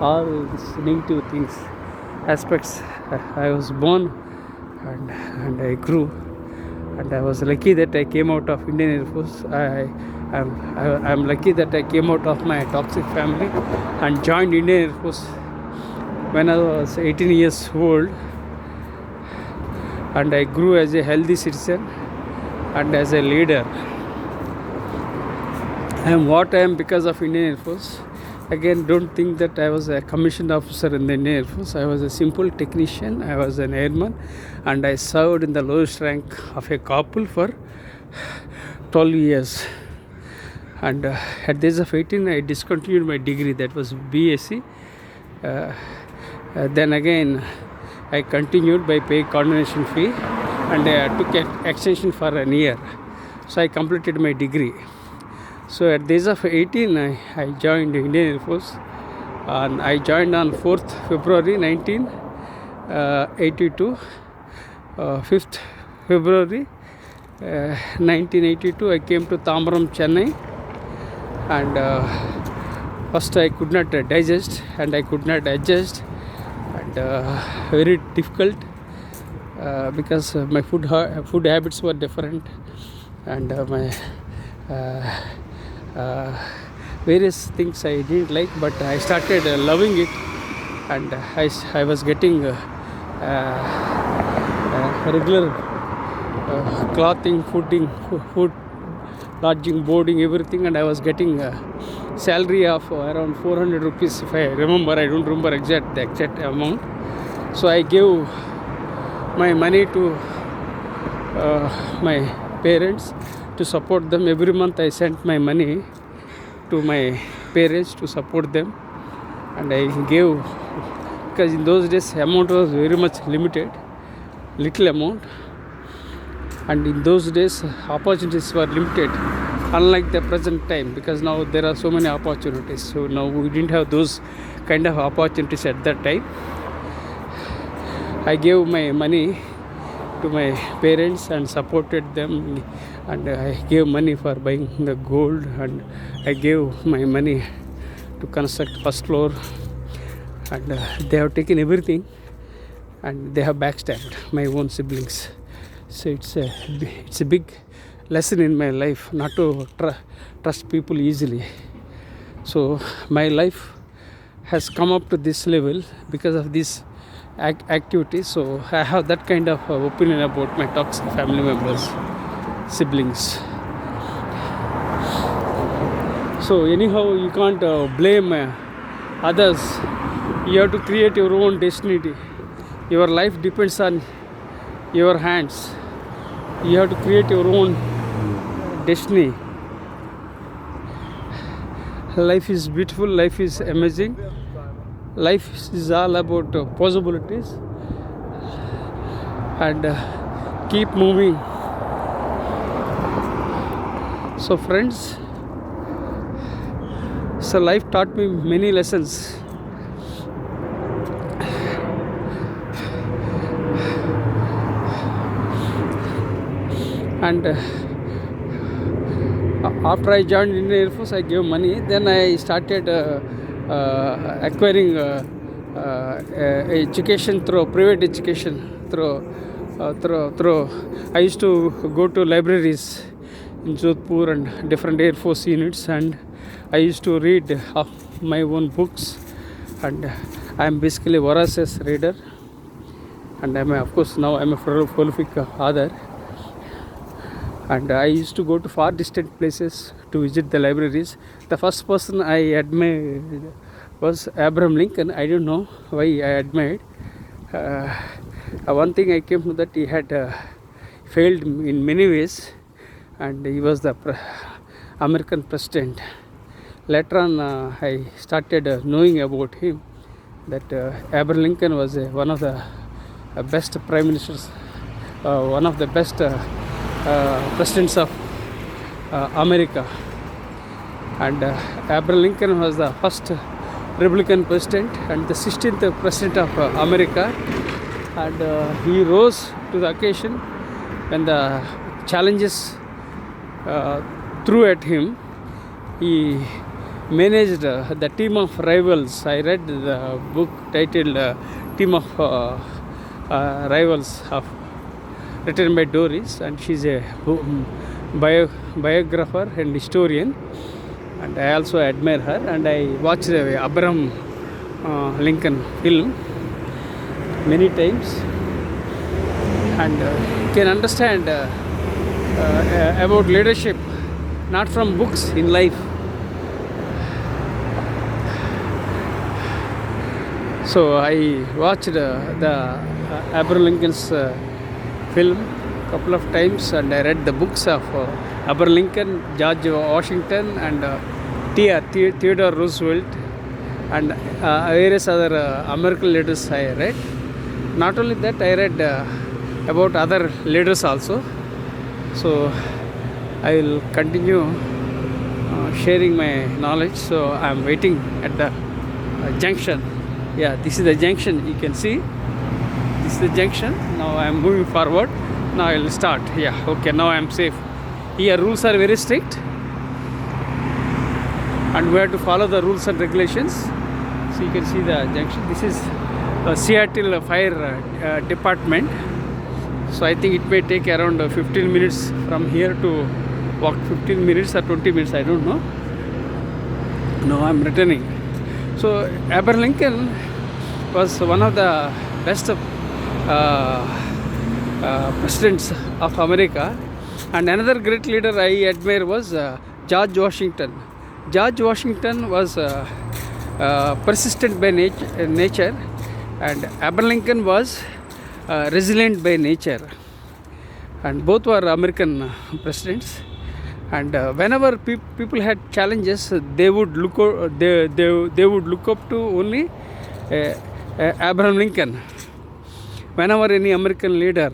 All these negative things, aspects, I was born and I grew. And I was lucky that I came out of Indian Air Force. I'm lucky that I came out of my toxic family and joined Indian Air Force when I was 18 years old. And I grew as a healthy citizen and as a leader. I am what I am because of Indian Air Force. Again, don't think that I was a commissioned officer in the Indian Air Force. I was a simple technician. I was an airman, and I served in the lowest rank of a corporal for 12 years. And at the age of 18, I discontinued my degree. That was BSc. Then again, I continued by paying condonation fee, and I took an extension for an year. So I completed my degree. So at the age of 18, I joined the Indian Air Force, and I joined on 4th February 1982. 5th February 1982, I came to Tambaram, Chennai, and first I could not digest and I could not adjust, and very difficult because my food habits were different, and my various things I didn't like, but I started loving it, and I was getting regular clothing, food, lodging, boarding, everything, and I was getting salary of around 400 rupees, if I remember. I don't remember the exact amount. So I gave my money to my parents to support them. Every month I sent my money to my parents to support them, and I gave, because in those days amount was very much limited, little amount, and in those days opportunities were limited, unlike the present time, because now there are so many opportunities. So now we didn't have those kind of opportunities at that time. I gave my money to my parents and supported them, and I gave money for buying the gold, and I gave my money to construct first floor, and they have taken everything, and they have backstabbed my own siblings. So it's a big lesson in my life not to trust people easily. So my life has come up to this level because of this activity. So I have that kind of opinion about my toxic family members, siblings. So anyhow, you can't blame others. You have to create your own destiny. Your life depends on your hands. You have to create your own destiny. Life is beautiful. Life is amazing. Life is all about possibilities, and keep moving. So friends, so life taught me many lessons. And after I joined Indian Air Force, I gave money. Then I started acquiring education through private education. Through I used to go to libraries in Jodhpur and different Air Force units, and I used to read my own books. And I am basically a voracious reader, and of course now I am a prolific author. And I used to go to far distant places to visit the libraries. The first person I admired was Abraham Lincoln. I don't know why I admired. One thing I came to that he failed in many ways, and he was the American president. Later on, I started knowing about him, that Abraham Lincoln was one of the best prime ministers, one of the best presidents of America. And Abraham Lincoln was the first Republican president and the 16th president of America. And he rose to the occasion when the challenges threw at him. He managed the team of rivals. I read the book titled Team of Rivals, written by Doris, and she's a biographer and historian, and I also admire her. And I watched the Abraham Lincoln film many times, and you can understand about leadership not from books, in life. So I watched the Abraham Lincoln's film couple of times, and I read the books of Abraham Lincoln, George Washington, and Theodore Roosevelt, and various other American leaders I read. Not only that, I read about other leaders also. So I will continue sharing my knowledge. So I am waiting at the junction. Yeah, this is the junction, you can see. This is the junction. Now I am moving forward. Now I will start. Yeah, okay, now I am safe. Here rules are very strict, and we have to follow the rules and regulations. So you can see the junction. This is Seattle Fire Department. So I think it may take around 15 minutes from here to walk, 15 minutes or 20 minutes, I don't know. No, I am returning. So Abraham Lincoln was one of the best presidents of America. And another great leader I admire was George Washington. George Washington was persistent by nature, and Abraham Lincoln was resilient by nature. And both were American presidents. And whenever people had challenges, they would look up to only Abraham Lincoln. Whenever any American leader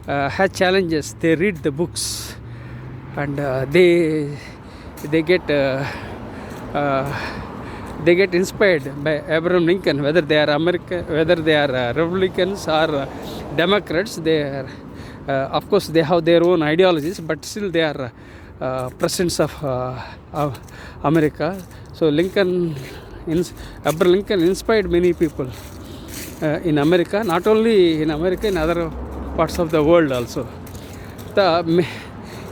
had challenges, they read the books, and they get inspired by Abraham Lincoln. Whether they are Republicans or Democrats, they are of course they have their own ideologies, but still they are presidents of America. So Abraham Lincoln inspired many people in America, not only in America, in other parts of the world also.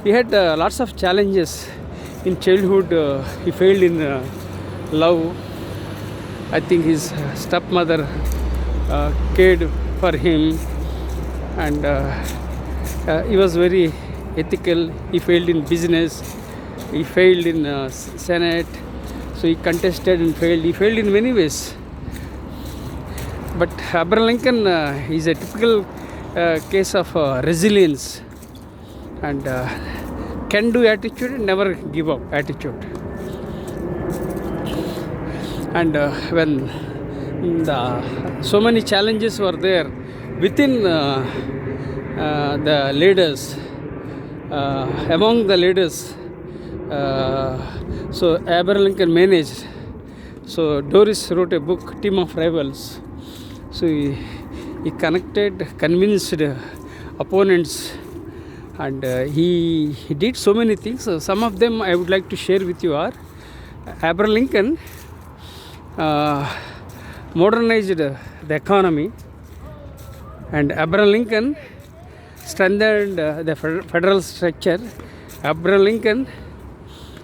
He had lots of challenges in childhood. He failed in love. I think his stepmother cared for him, and he was very ethical. He failed in business. He failed in Senate. So he contested and failed. He failed in many ways. But Abraham Lincoln is a typical case of resilience and can-do attitude, never give up attitude. And when so many challenges were there within the leaders, among the leaders, so Abraham Lincoln managed. So Doris wrote a book, Team of Rivals. So he convinced opponents, and he did so many things. So some of them I would like to share with you are: Abraham Lincoln modernized the economy, and Abraham Lincoln strengthened the federal structure. Abraham Lincoln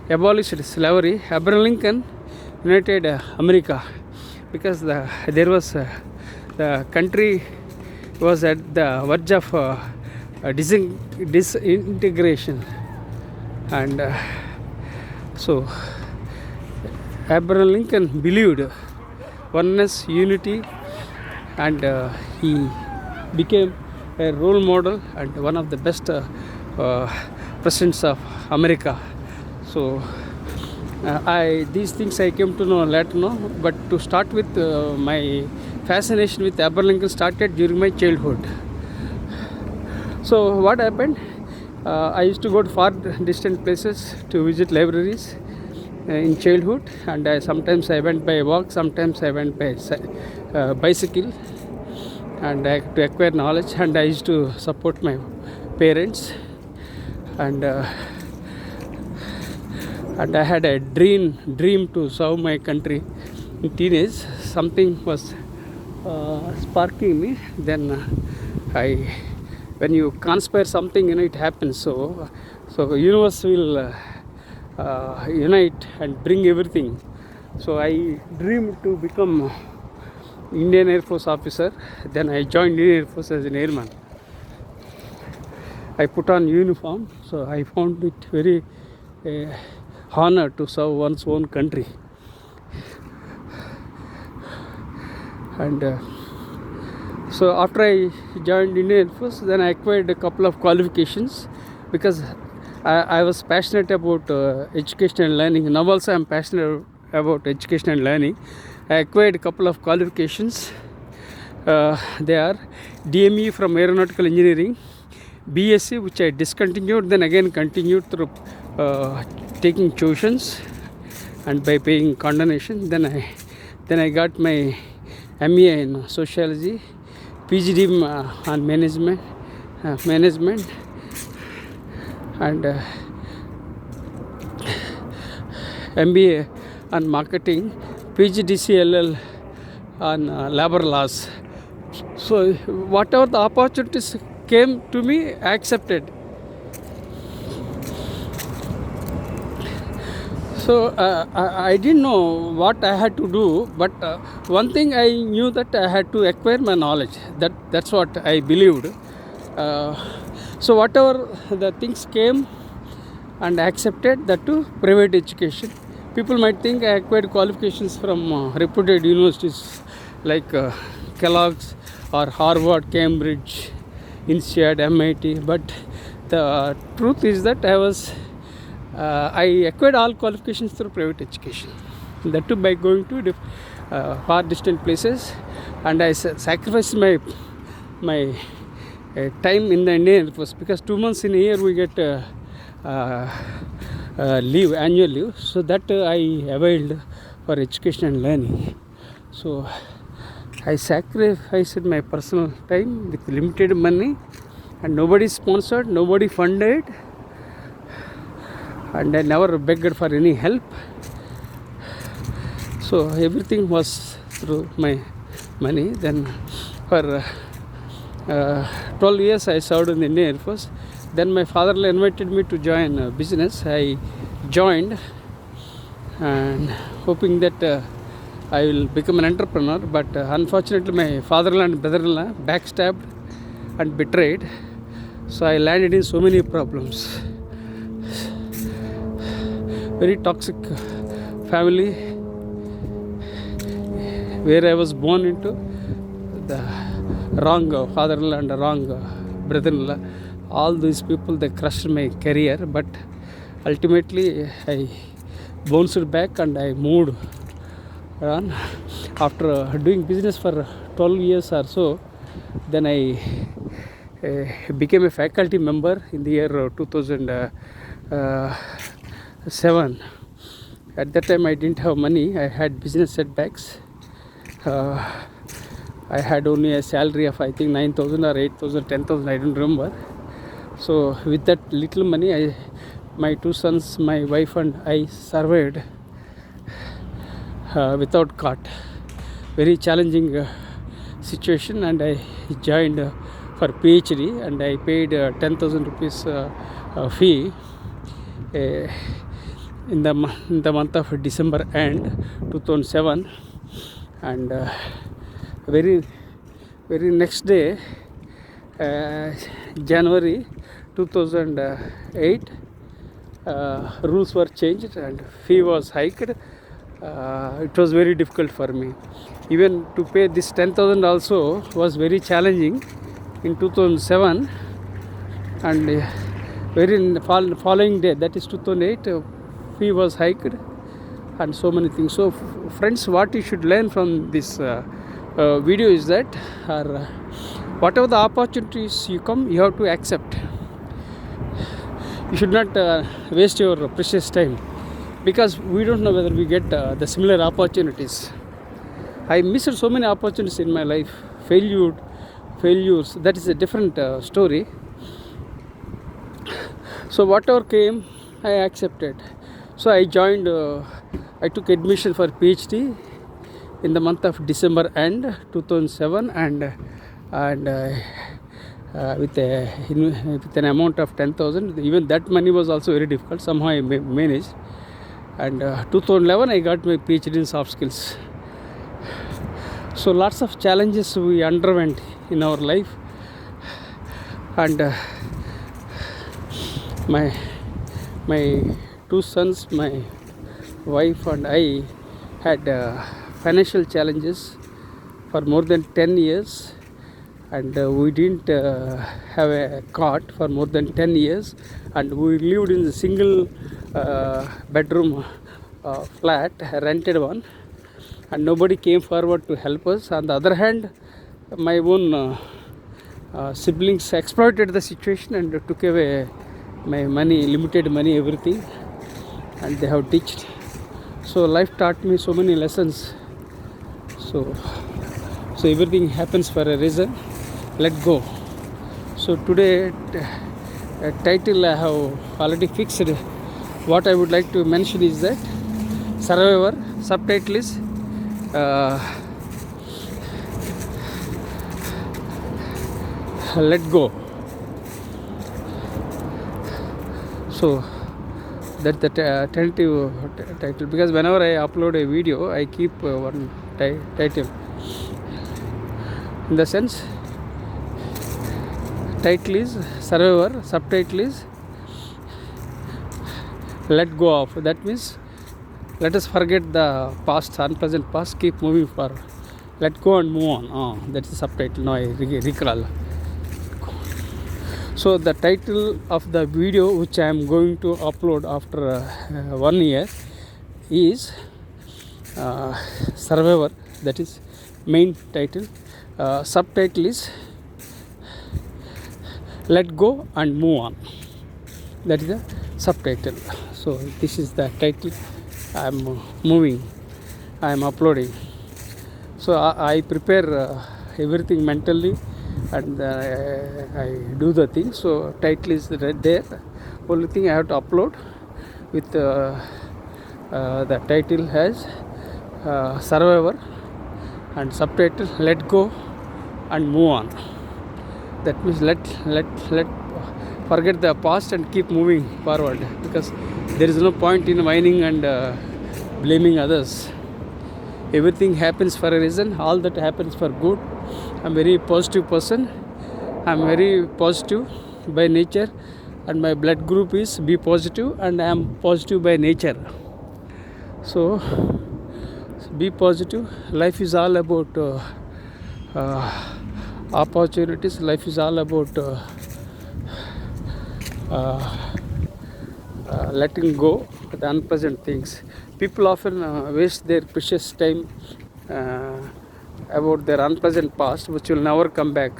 abolished slavery. Abraham Lincoln united America, because there was the country was at the verge of disintegration, and so Abraham Lincoln believed oneness, unity, and he became a role model and one of the best presidents of America. So these things I came to know later, but to start with, my fascination with Abraham Lincoln started during my childhood. So what happened? I used to go to far distant places to visit libraries in childhood, and sometimes I went by walk, sometimes I went by bicycle, and to acquire knowledge. And I used to support my parents, and I had a dream to serve my country. In teenage, something was sparking me. Then when you conspire something, it happens. So the universe will unite and bring everything. So I dreamed to become Indian Air Force officer. Then I joined Indian Air Force as an airman. I put on uniform, so I found it very honor to serve one's own country. And so after I joined Indian Air Force, then I acquired a couple of qualifications, because I was passionate about education and learning. Now also I am passionate about education and learning. I acquired a couple of qualifications. They are DME from Aeronautical Engineering, BSc, which I discontinued, then again continued through taking tuitions and by paying condonation. Then I got my MA in sociology, PGDBM on management, and MBA on marketing, PGDCLL on labor laws. So whatever the opportunities came to me, I accepted. So I didn't know what I had to do, but one thing I knew, that I had to acquire my knowledge. That's what I believed. So whatever the things came, and I accepted that to private education. People might think I acquired qualifications from reputed universities like Kellogg's or Harvard, Cambridge, INSEAD, MIT, but the truth is that I acquired all qualifications through private education. That too by going to far distant places, and I sacrificed my time in the Indian Air Force, because 2 months in a year we get leave, annual leave. So that I availed for education and learning. So I sacrificed my personal time with limited money, and nobody sponsored, nobody funded, and I never begged for any help. So everything was through my money. Then for 12 years I served in the Indian Air Force. Then my father invited me to join business. I joined, and hoping that I will become an entrepreneur, but unfortunately my father-in-law and brother-in-law backstabbed and betrayed. So I landed in so many problems. Very toxic family where I was born into, the wrong father-in-law and the wrong brother-in-law. All these people, they crushed my career, but ultimately I bounced back and I moved on. After doing business for 12 years or so, then I became a faculty member in the year 2007. At that time I didn't have money. I had business setbacks. I had only a salary of I think 9,000 or 8,000, 10,000, I don't remember. So with that little money, my two sons, my wife and I survived without caught. Very challenging situation, and I joined for Ph.D. and I paid 10,000 rupees fee in the month of December end 2007, and very next day, January 2008, rules were changed and fee was hiked. It was very difficult for me. Even to pay this 10,000 also was very challenging, in 2007, and following day, that is 2008, fee was hiked, and so many things. So friends, what you should learn from this video is that whatever the opportunities you come, you have to accept. You should not waste your precious time, because we don't know whether we get the similar opportunities. I missed so many opportunities in my life. Failures, that is a different story. So whatever came, I accepted. So I joined, I took admission for PhD in the month of December end 2007, and with an amount of 10,000. Even that money was also very difficult. Somehow I managed. And 2011 I got my PhD in soft skills. So lots of challenges we underwent in our life, and my two sons, my wife and I had financial challenges for more than 10 years, and we didn't have a cot for more than 10 years, and we lived in a single bedroom flat, rented one, and nobody came forward to help us. On the other hand, my own siblings exploited the situation and took away my money, limited money, everything, and they have ditched. So life taught me so many lessons. So everything happens for a reason. Let go. So today title I have already fixed. What I would like to mention is that survivor. Subtitle is let go. So that's the tentative title, because whenever I upload a video, I keep one title. In the sense, title is survivor, subtitle is let go of. That means let us forget the past, unpleasant past, keep moving forward. Let go and move on. That's the subtitle. Now I recall. So the title of the video which I am going to upload after 1 year is survivor. That is main title. Subtitle is let go and move on. That is the subtitle. So this is the title I am uploading. So I prepare everything mentally, and I do the thing. So title is right there. Only thing I have to upload with the title has survivor, and subtitle let go and move on. That means let forget the past and keep moving forward, because there is no point in whining and blaming others. Everything happens for a reason. All that happens for good. I'm very positive person. I'm very positive by nature, and my blood group is B positive, and I am positive by nature. So be positive. Life is all about opportunities. Life is all about letting go the unpleasant things. People often waste their precious time about their unpleasant past, which will never come back.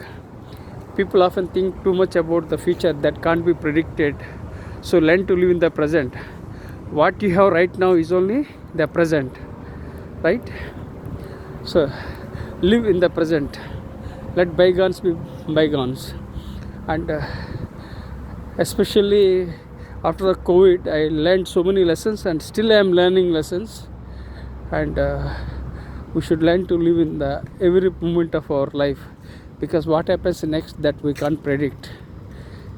People often think too much about the future that can't be predicted. So learn to live in the present. What you have right now is only the present, right? So live in the present. Let bygones be bygones. And especially after the COVID, I learned so many lessons, and still I am learning lessons. And we should learn to live in the every moment of our life, because what happens next that we can't predict.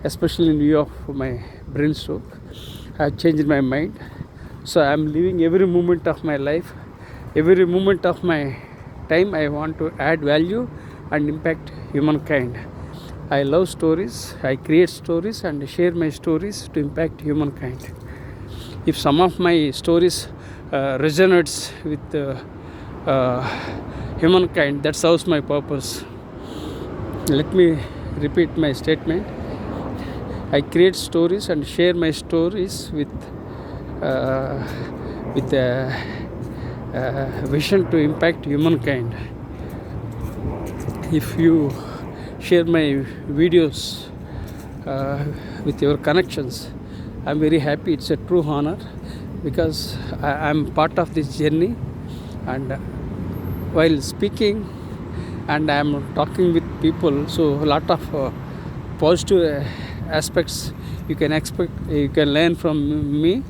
Especially in view of my brain stroke, I have changed my mind. So I am living every moment of my life, every moment of my time. I want to add value and impact humankind. I love stories. I create stories and share my stories to impact humankind. If some of my stories resonates with humankind, that serves my purpose. Let me repeat my statement. I create stories and share my stories with a vision to impact humankind. If you share my videos with your connections, I'm very happy. It's a true honor because I'm part of this journey, and while speaking and I'm talking with people, so a lot of positive aspects you can expect, you can learn from me.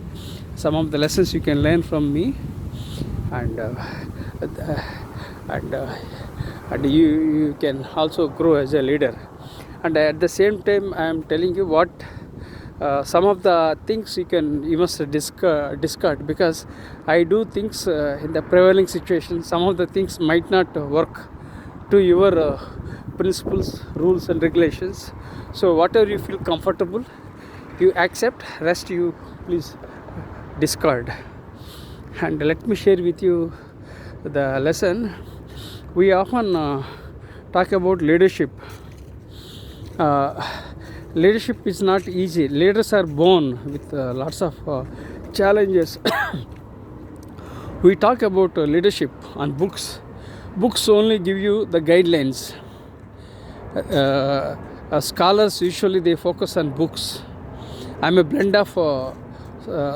Some of the lessons you can learn from me, and you can also grow as a leader. And at the same time, I am telling you what some of the things you must discard, because I do things in the prevailing situation. Some of the things might not work to your principles, rules and regulations. So whatever you feel comfortable, you accept. Rest you please discard. And let me share with you the lesson. We often talk about leadership. Leadership is not easy. Leaders are born with lots of challenges. We talk about leadership on books. Books only give you the guidelines. Scholars usually they focus on books. I'm a blend of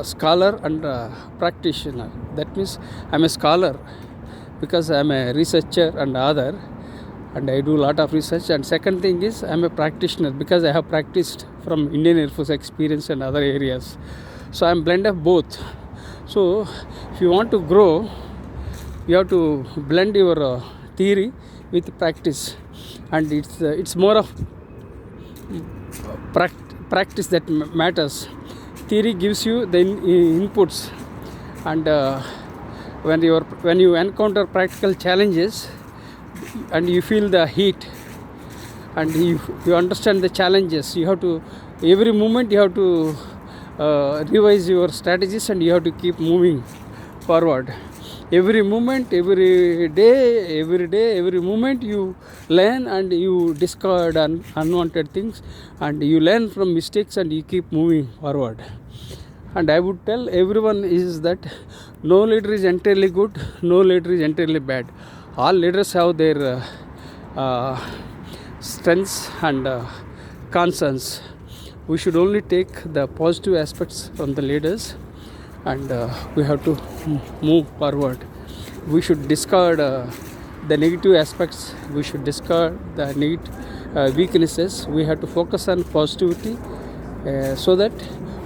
scholar and practitioner. That means I'm a scholar because I'm a researcher and author, and I do a lot of research. And second thing is I'm a practitioner because I have practiced from Indian Air Force experience and other areas. So I'm blend of both. So if you want to grow, you have to blend your theory with practice, and it's more of practice that matters. Theory gives you the inputs, and when you encounter practical challenges and you feel the heat and you understand the challenges, you have to every moment you have to revise your strategies, and you have to keep moving forward. Every moment, every day, every moment you learn and you discard unwanted things, and you learn from mistakes and you keep moving forward. And I would tell everyone is that no leader is entirely good, no leader is entirely bad. All leaders have their strengths and concerns. We should only take the positive aspects from the leaders, and we have to move forward. We should discard the negative aspects. We should discard the weaknesses. We have to focus on positivity so that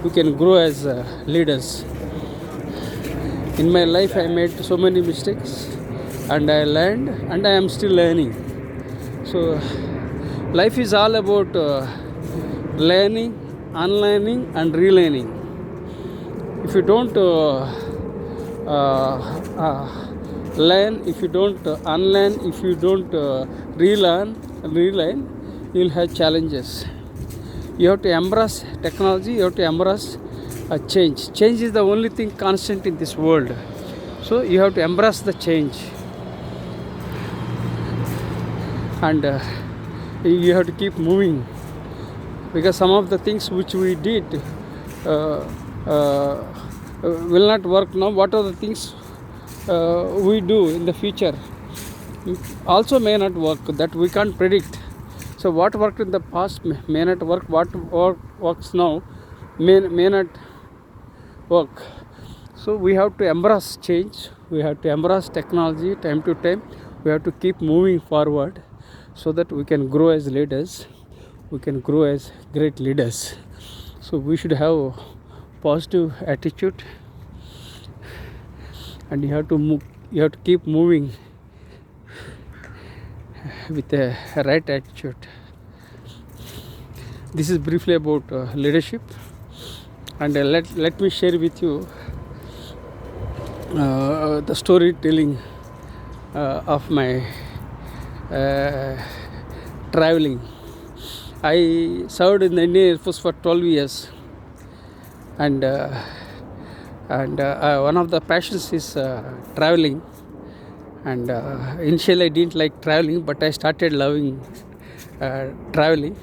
we can grow as leaders. In my life, I made so many mistakes, and I learned, and I am still learning. So life is all about learning, unlearning and relearning. If you don't learn, if you don't unlearn, if you don't relearn, you'll have challenges. You have to embrace technology, you have to embrace change. Change is the only thing constant in this world. So you have to embrace the change, and you have to keep moving, because some of the things which we did will not work now. What are the things we do in the future also may not work, that we can't predict. So what worked in the past may not work. What works now may not work. So we have to embrace change. We have to embrace technology time to time. We have to keep moving forward so that we can grow as leaders. We can grow as great leaders. So we should have positive attitude, and you have to move, you have to keep moving with a right attitude. This is briefly about leadership, and let me share with you the storytelling of my traveling. I served in the Indian Air Force for 12 years, and one of the passions is traveling. And initially I didn't like traveling, but I started loving traveling.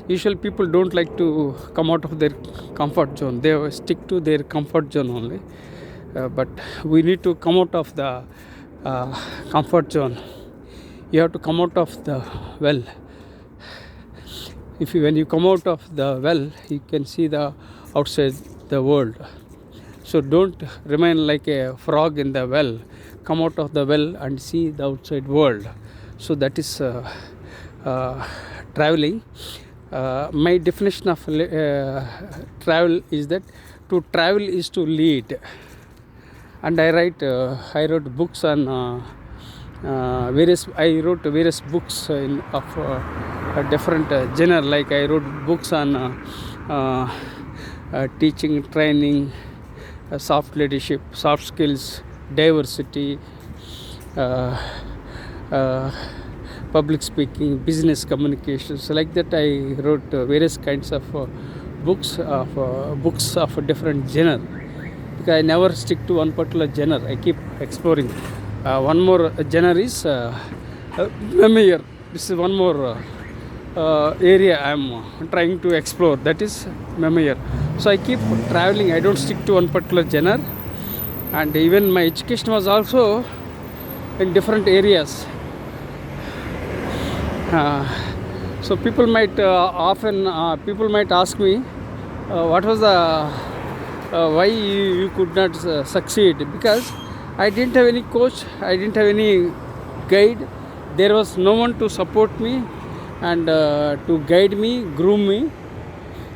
Usually people don't like to come out of their comfort zone. They stick to their comfort zone only. But we need to come out of the comfort zone. You have to come out of the well. When you come out of the well, you can see the outside the world. So don't remain like a frog in the well. Come out of the well and see the outside world. So that is traveling. My definition of travel is that to travel is to lead. And I wrote books on I wrote various books of a different genre. Like I wrote books on teaching, training, soft leadership, soft skills, diversity, public speaking, business communications. Like that, I wrote various kinds of books of a different genre. Because I never stick to one particular genre. I keep exploring. One more genre is memoir. This is one more area I am trying to explore. That is memoir. So I keep traveling. I don't stick to one particular genre. And even my education was also in different areas. So people might people might ask me, what was the why you could not succeed? Because I didn't have any coach, I didn't have any guide. There was no one to support me and to guide me, groom me.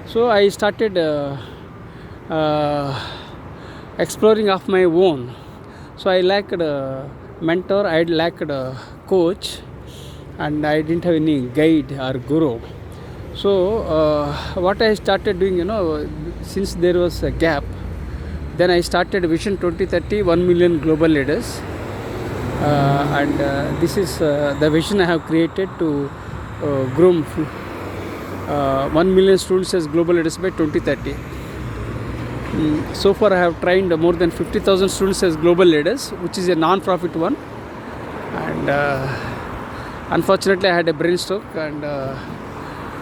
So I started exploring of my own. So I lacked a mentor, I lacked a coach, and I didn't have any guide or guru. So what I started doing, since there was a gap, then I started Vision 2030, 1 million global leaders. And this is the vision I have created to groom 1 million students as global leaders by 2030. So far I have trained more than 50,000 students as global leaders, which is a non-profit one. And unfortunately I had a brain stroke, and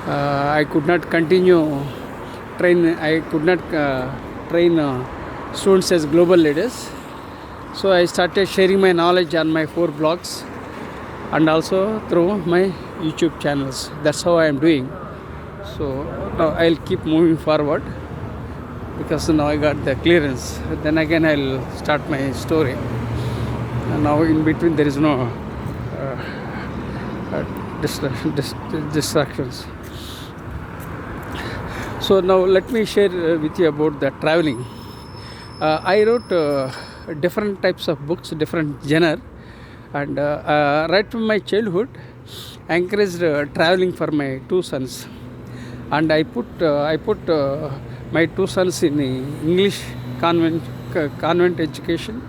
I could not continue train students as global leaders. So I started sharing my knowledge on my 4 blogs and also through my YouTube channels. That's how I am doing. So now I'll keep moving forward, because now I got the clearance. Then again I'll start my story. And now in between there is no distractions. So now let me share with you about the traveling. I wrote different types of books, different genre, and right from my childhood I encouraged traveling for my 2 sons. And I put my 2 sons in English convent education,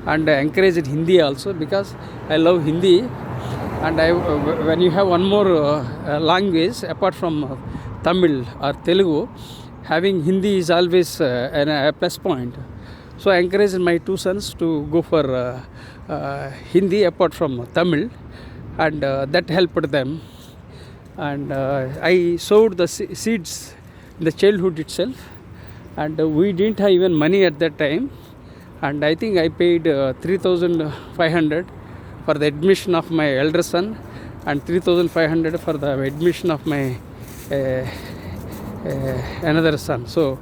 and I encouraged Hindi also, because I love Hindi. And when you have one more language apart from Tamil or Telugu, having Hindi is always a plus point. So I encouraged my 2 sons to go for Hindi apart from Tamil, and that helped them. And I sowed the seeds in the childhood itself, and we didn't have even money at that time. And I think I paid 3,500 for the admission of my elder son, and 3,500 for the admission of my another son. So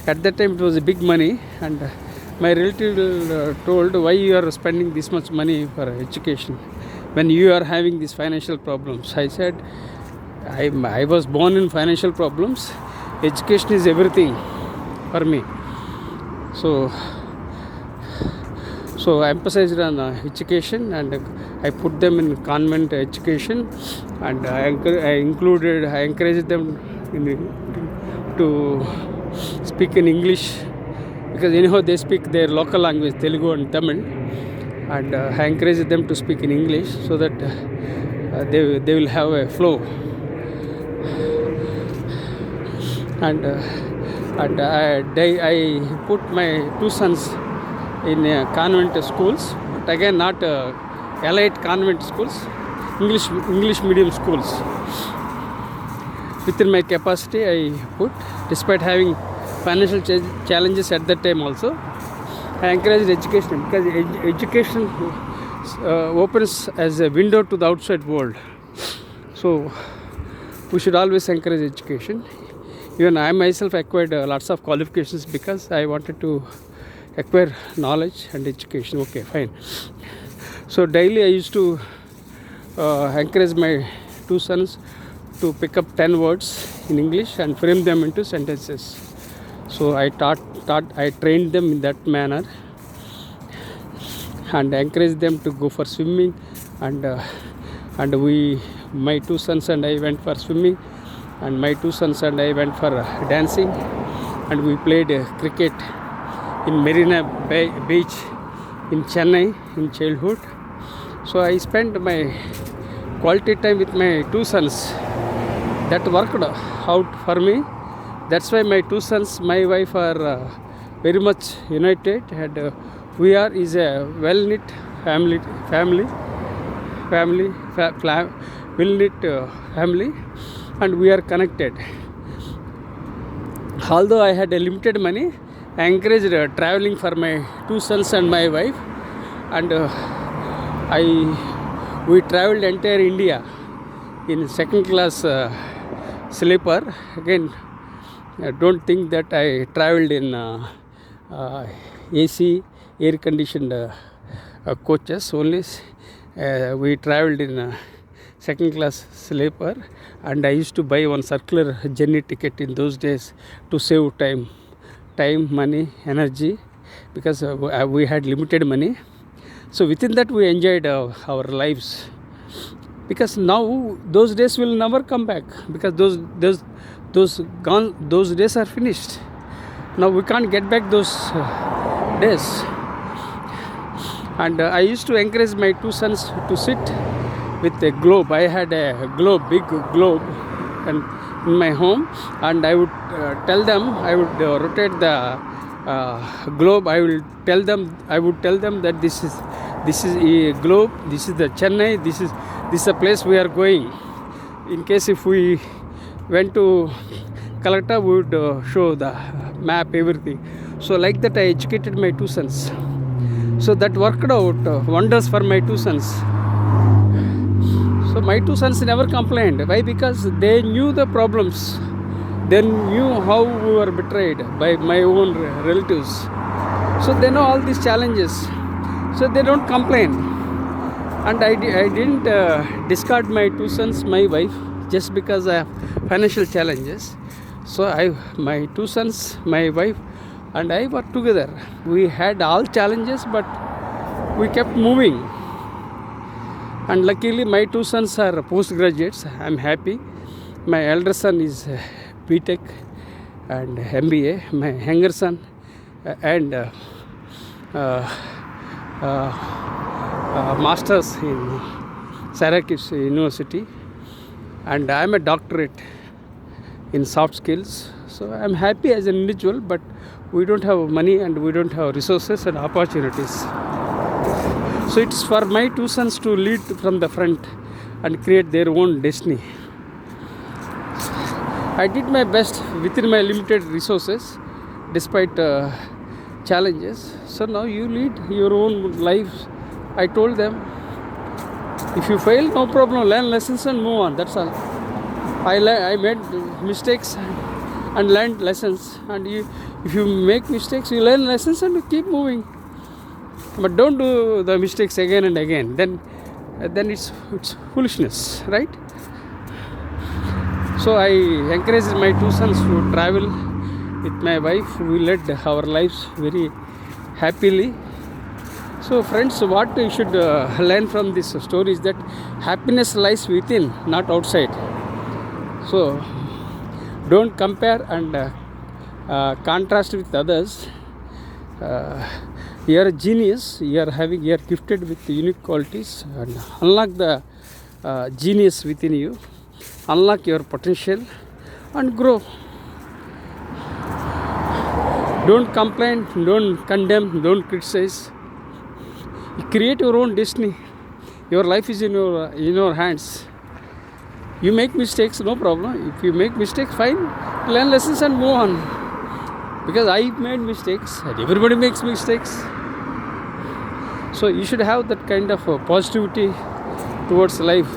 at that time it was a big money, and my relative told, why you are spending this much money for education when you are having these financial problems? I said, I was born in financial problems. Education is everything for me. So I emphasized on education, and I put them in convent education, and I encouraged them to speak in English, because anyhow they speak their local language, Telugu and Tamil, and I encouraged them to speak in English, so that they will have a flow. And I put my 2 sons in convent schools, but again not elite convent schools. English medium schools. Within my capacity, I put, despite having financial challenges at that time also, I encouraged education, because education opens as a window to the outside world. So we should always encourage education. Even I myself acquired lots of qualifications because I wanted to acquire knowledge and education. Okay, fine. So daily I used to encourage my two sons to pick up 10 words in English and frame them into sentences. So I trained them in that manner and encouraged them to go for swimming, and my two sons and I went for swimming, and my two sons and I went for dancing, and we played cricket in Marina Beach in Chennai in childhood. So I spent my quality time with my two sons. That worked out for me. That's why my two sons, my wife are very much united, and we is a well-knit family, and we are connected. Although I had a limited money, I encouraged traveling for my two sons and my wife, and we traveled entire India in second class sleeper. Again, don't think that I traveled in AC air conditioned coaches only. We traveled in second class sleeper, and I used to buy one circular journey ticket in those days to save time, money, energy, because we had limited money. So within that we enjoyed our lives, because now those days will never come back, because those days are finished. Now we can't get back those days. And I used to encourage my two sons to sit with a globe. I had a big globe, and in my home, and I would tell them, I would rotate the globe. I would tell them that this is a globe, this is the Chennai, this is a place we are going. In case if we went to Calcutta, we would show the map, everything. So like that I educated my two sons. So that worked out wonders for my two sons. So my two sons never complained. Why? Because they knew the problems. They knew how we were betrayed by my own relatives. So they know all these challenges. So they don't complain. And I didn't discard my two sons, my wife, just because I have financial challenges. So my two sons, my wife, and I were together. We had all challenges, but we kept moving. And luckily my two sons are postgraduates. I'm happy. My elder son is B.Tech and MBA. My younger son and masters in Syracuse University, and I'm a doctorate in soft skills. So I'm happy as an individual, but we don't have money and we don't have resources and opportunities. So it's for my two sons to lead from the front and create their own destiny. I did my best within my limited resources, despite challenges. So now you lead your own life. I told them, if you fail, no problem, learn lessons and move on. That's all. I made mistakes and learned lessons, and if you make mistakes, you learn lessons and you keep moving. But don't do the mistakes again and again. Then it's foolishness, right? So I encouraged my two sons to travel with my wife. We led our lives very happily. So friends, what you should learn from this story is that happiness lies within, not outside. So don't compare and contrast with others. You are a genius. You are gifted with unique qualities, and unlock the genius within you. Unlock your potential and grow. Don't complain, don't condemn, don't criticize. Create your own destiny. Your life is in your hands. You make mistakes, no problem. If you make mistakes, fine. Learn lessons and move on. Because I made mistakes and everybody makes mistakes. So you should have that kind of positivity towards life.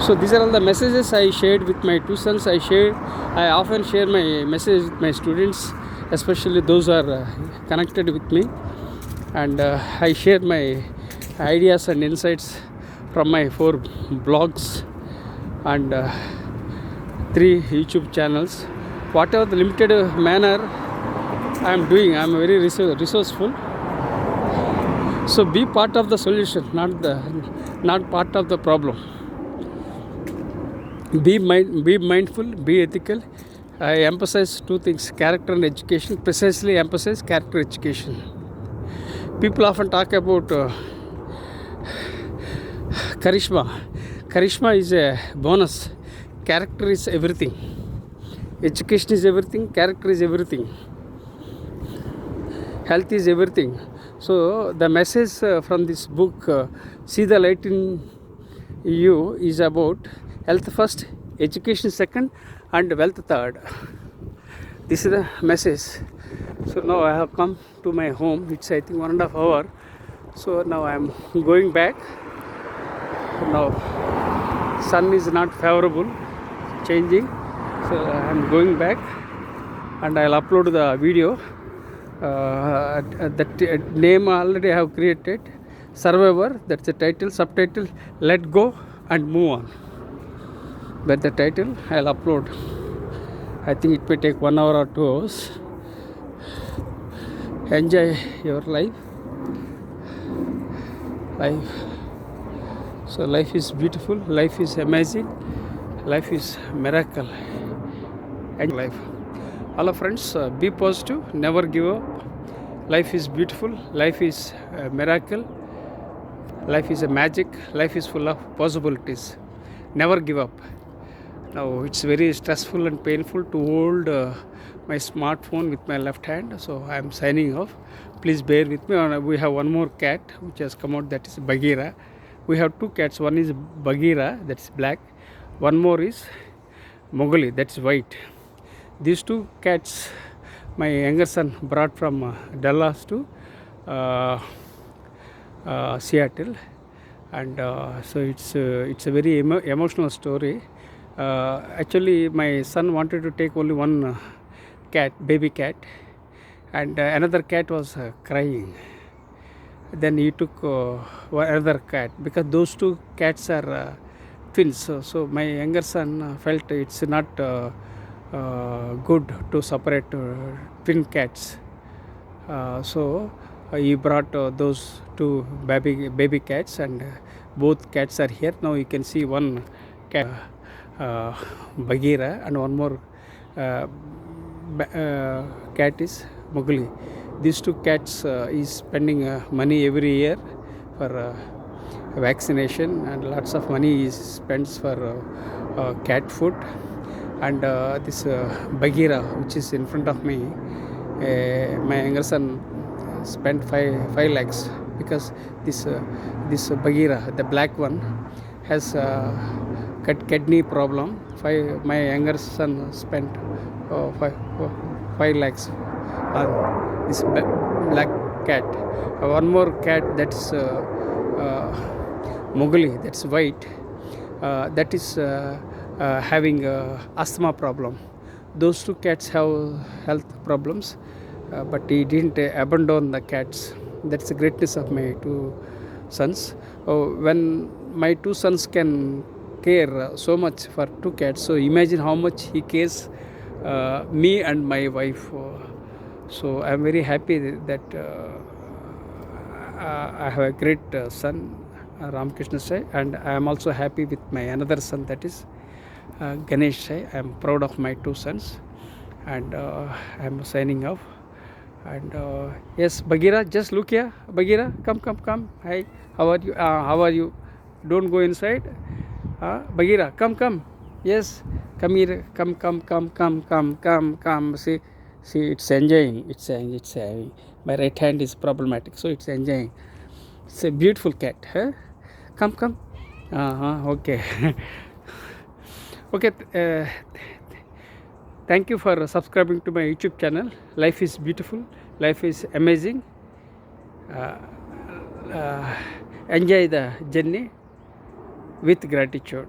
So these are all the messages I shared with my two sons. I often share my message with my students, especially those who are connected with me. And I share my ideas and insights from my 4 blogs and 3 YouTube channels. Whatever the limited manner I am doing, I am very resourceful. So be part of the solution, not part of the problem. Be mindful, be ethical. I emphasize 2 things: character and education. Precisely emphasize character education. People often talk about charisma. Charisma is a bonus. Character is everything. Education is everything. Character is everything. Health is everything. So the message from this book, See the Light in You, is about health first, education second, and wealth third. This is the message. So now I have come to my home. It's I think 1.5 hours. So now I am going back. Now sun is not favorable, changing. So I am going back, and I'll upload the video. That name already I have created. Survivor. That's the title. Subtitle: Let Go and Move On. But the title I'll upload. I think it may take 1 hour or 2 hours. Enjoy your life. So life is beautiful. Life is amazing. Life is miracle. Enjoy life. Hello friends. Be positive. Never give up. Life is beautiful. Life is a miracle. Life is a magic. Life is full of possibilities. Never give up. Now it's very stressful and painful to hold my smartphone with my left hand, so I am signing off. Please bear with me. We have one more cat which has come out, that is Bagheera. We have 2 cats. One is Bagheera, that's black. One more is Mowgli, that's white. These 2 cats my younger son brought from Dallas to Seattle, and so it's a very emotional story. Actually, my son wanted to take only one baby cat, and another cat was crying. Then he took another cat, because those 2 cats are twins. So my younger son felt it's not good to separate twin cats. So he brought those 2 baby cats, and both cats are here. Now you can see one cat, Bagheera, and one more cat is Mowgli. These 2 cats is spending money every year for vaccination, and lots of money is spent for cat food. And this Bagheera, which is in front of me, my younger son spent 5 lakhs, because this Bagheera, the black one, has kidney problem. My younger son spent 5 lakhs on this black cat. One more cat, that's Mowgli, that's white, that is having asthma problem. Those 2 cats have health problems, but he didn't abandon the cats. That's the greatness of my 2 sons. When my 2 sons can care so much for 2 cats, so imagine how much he cares me and my wife. So I am very happy that I have a great son, Ramakrishna Sai, and I am also happy with my another son, that is Ganesh Sai. I am proud of my 2 sons, and I am signing off. And yes, Bagheera, just look here. Bagheera, come. Hi, how are you? Don't go inside. Bagheera, come. Yes, come here. Come. See, it's enjoying. It's enjoying. My right hand is problematic, so it's enjoying. It's a beautiful cat, huh? Come. Okay. Okay. Thank you for subscribing to my YouTube channel. Life is beautiful. Life is amazing. Uh, Enjoy the journey with gratitude.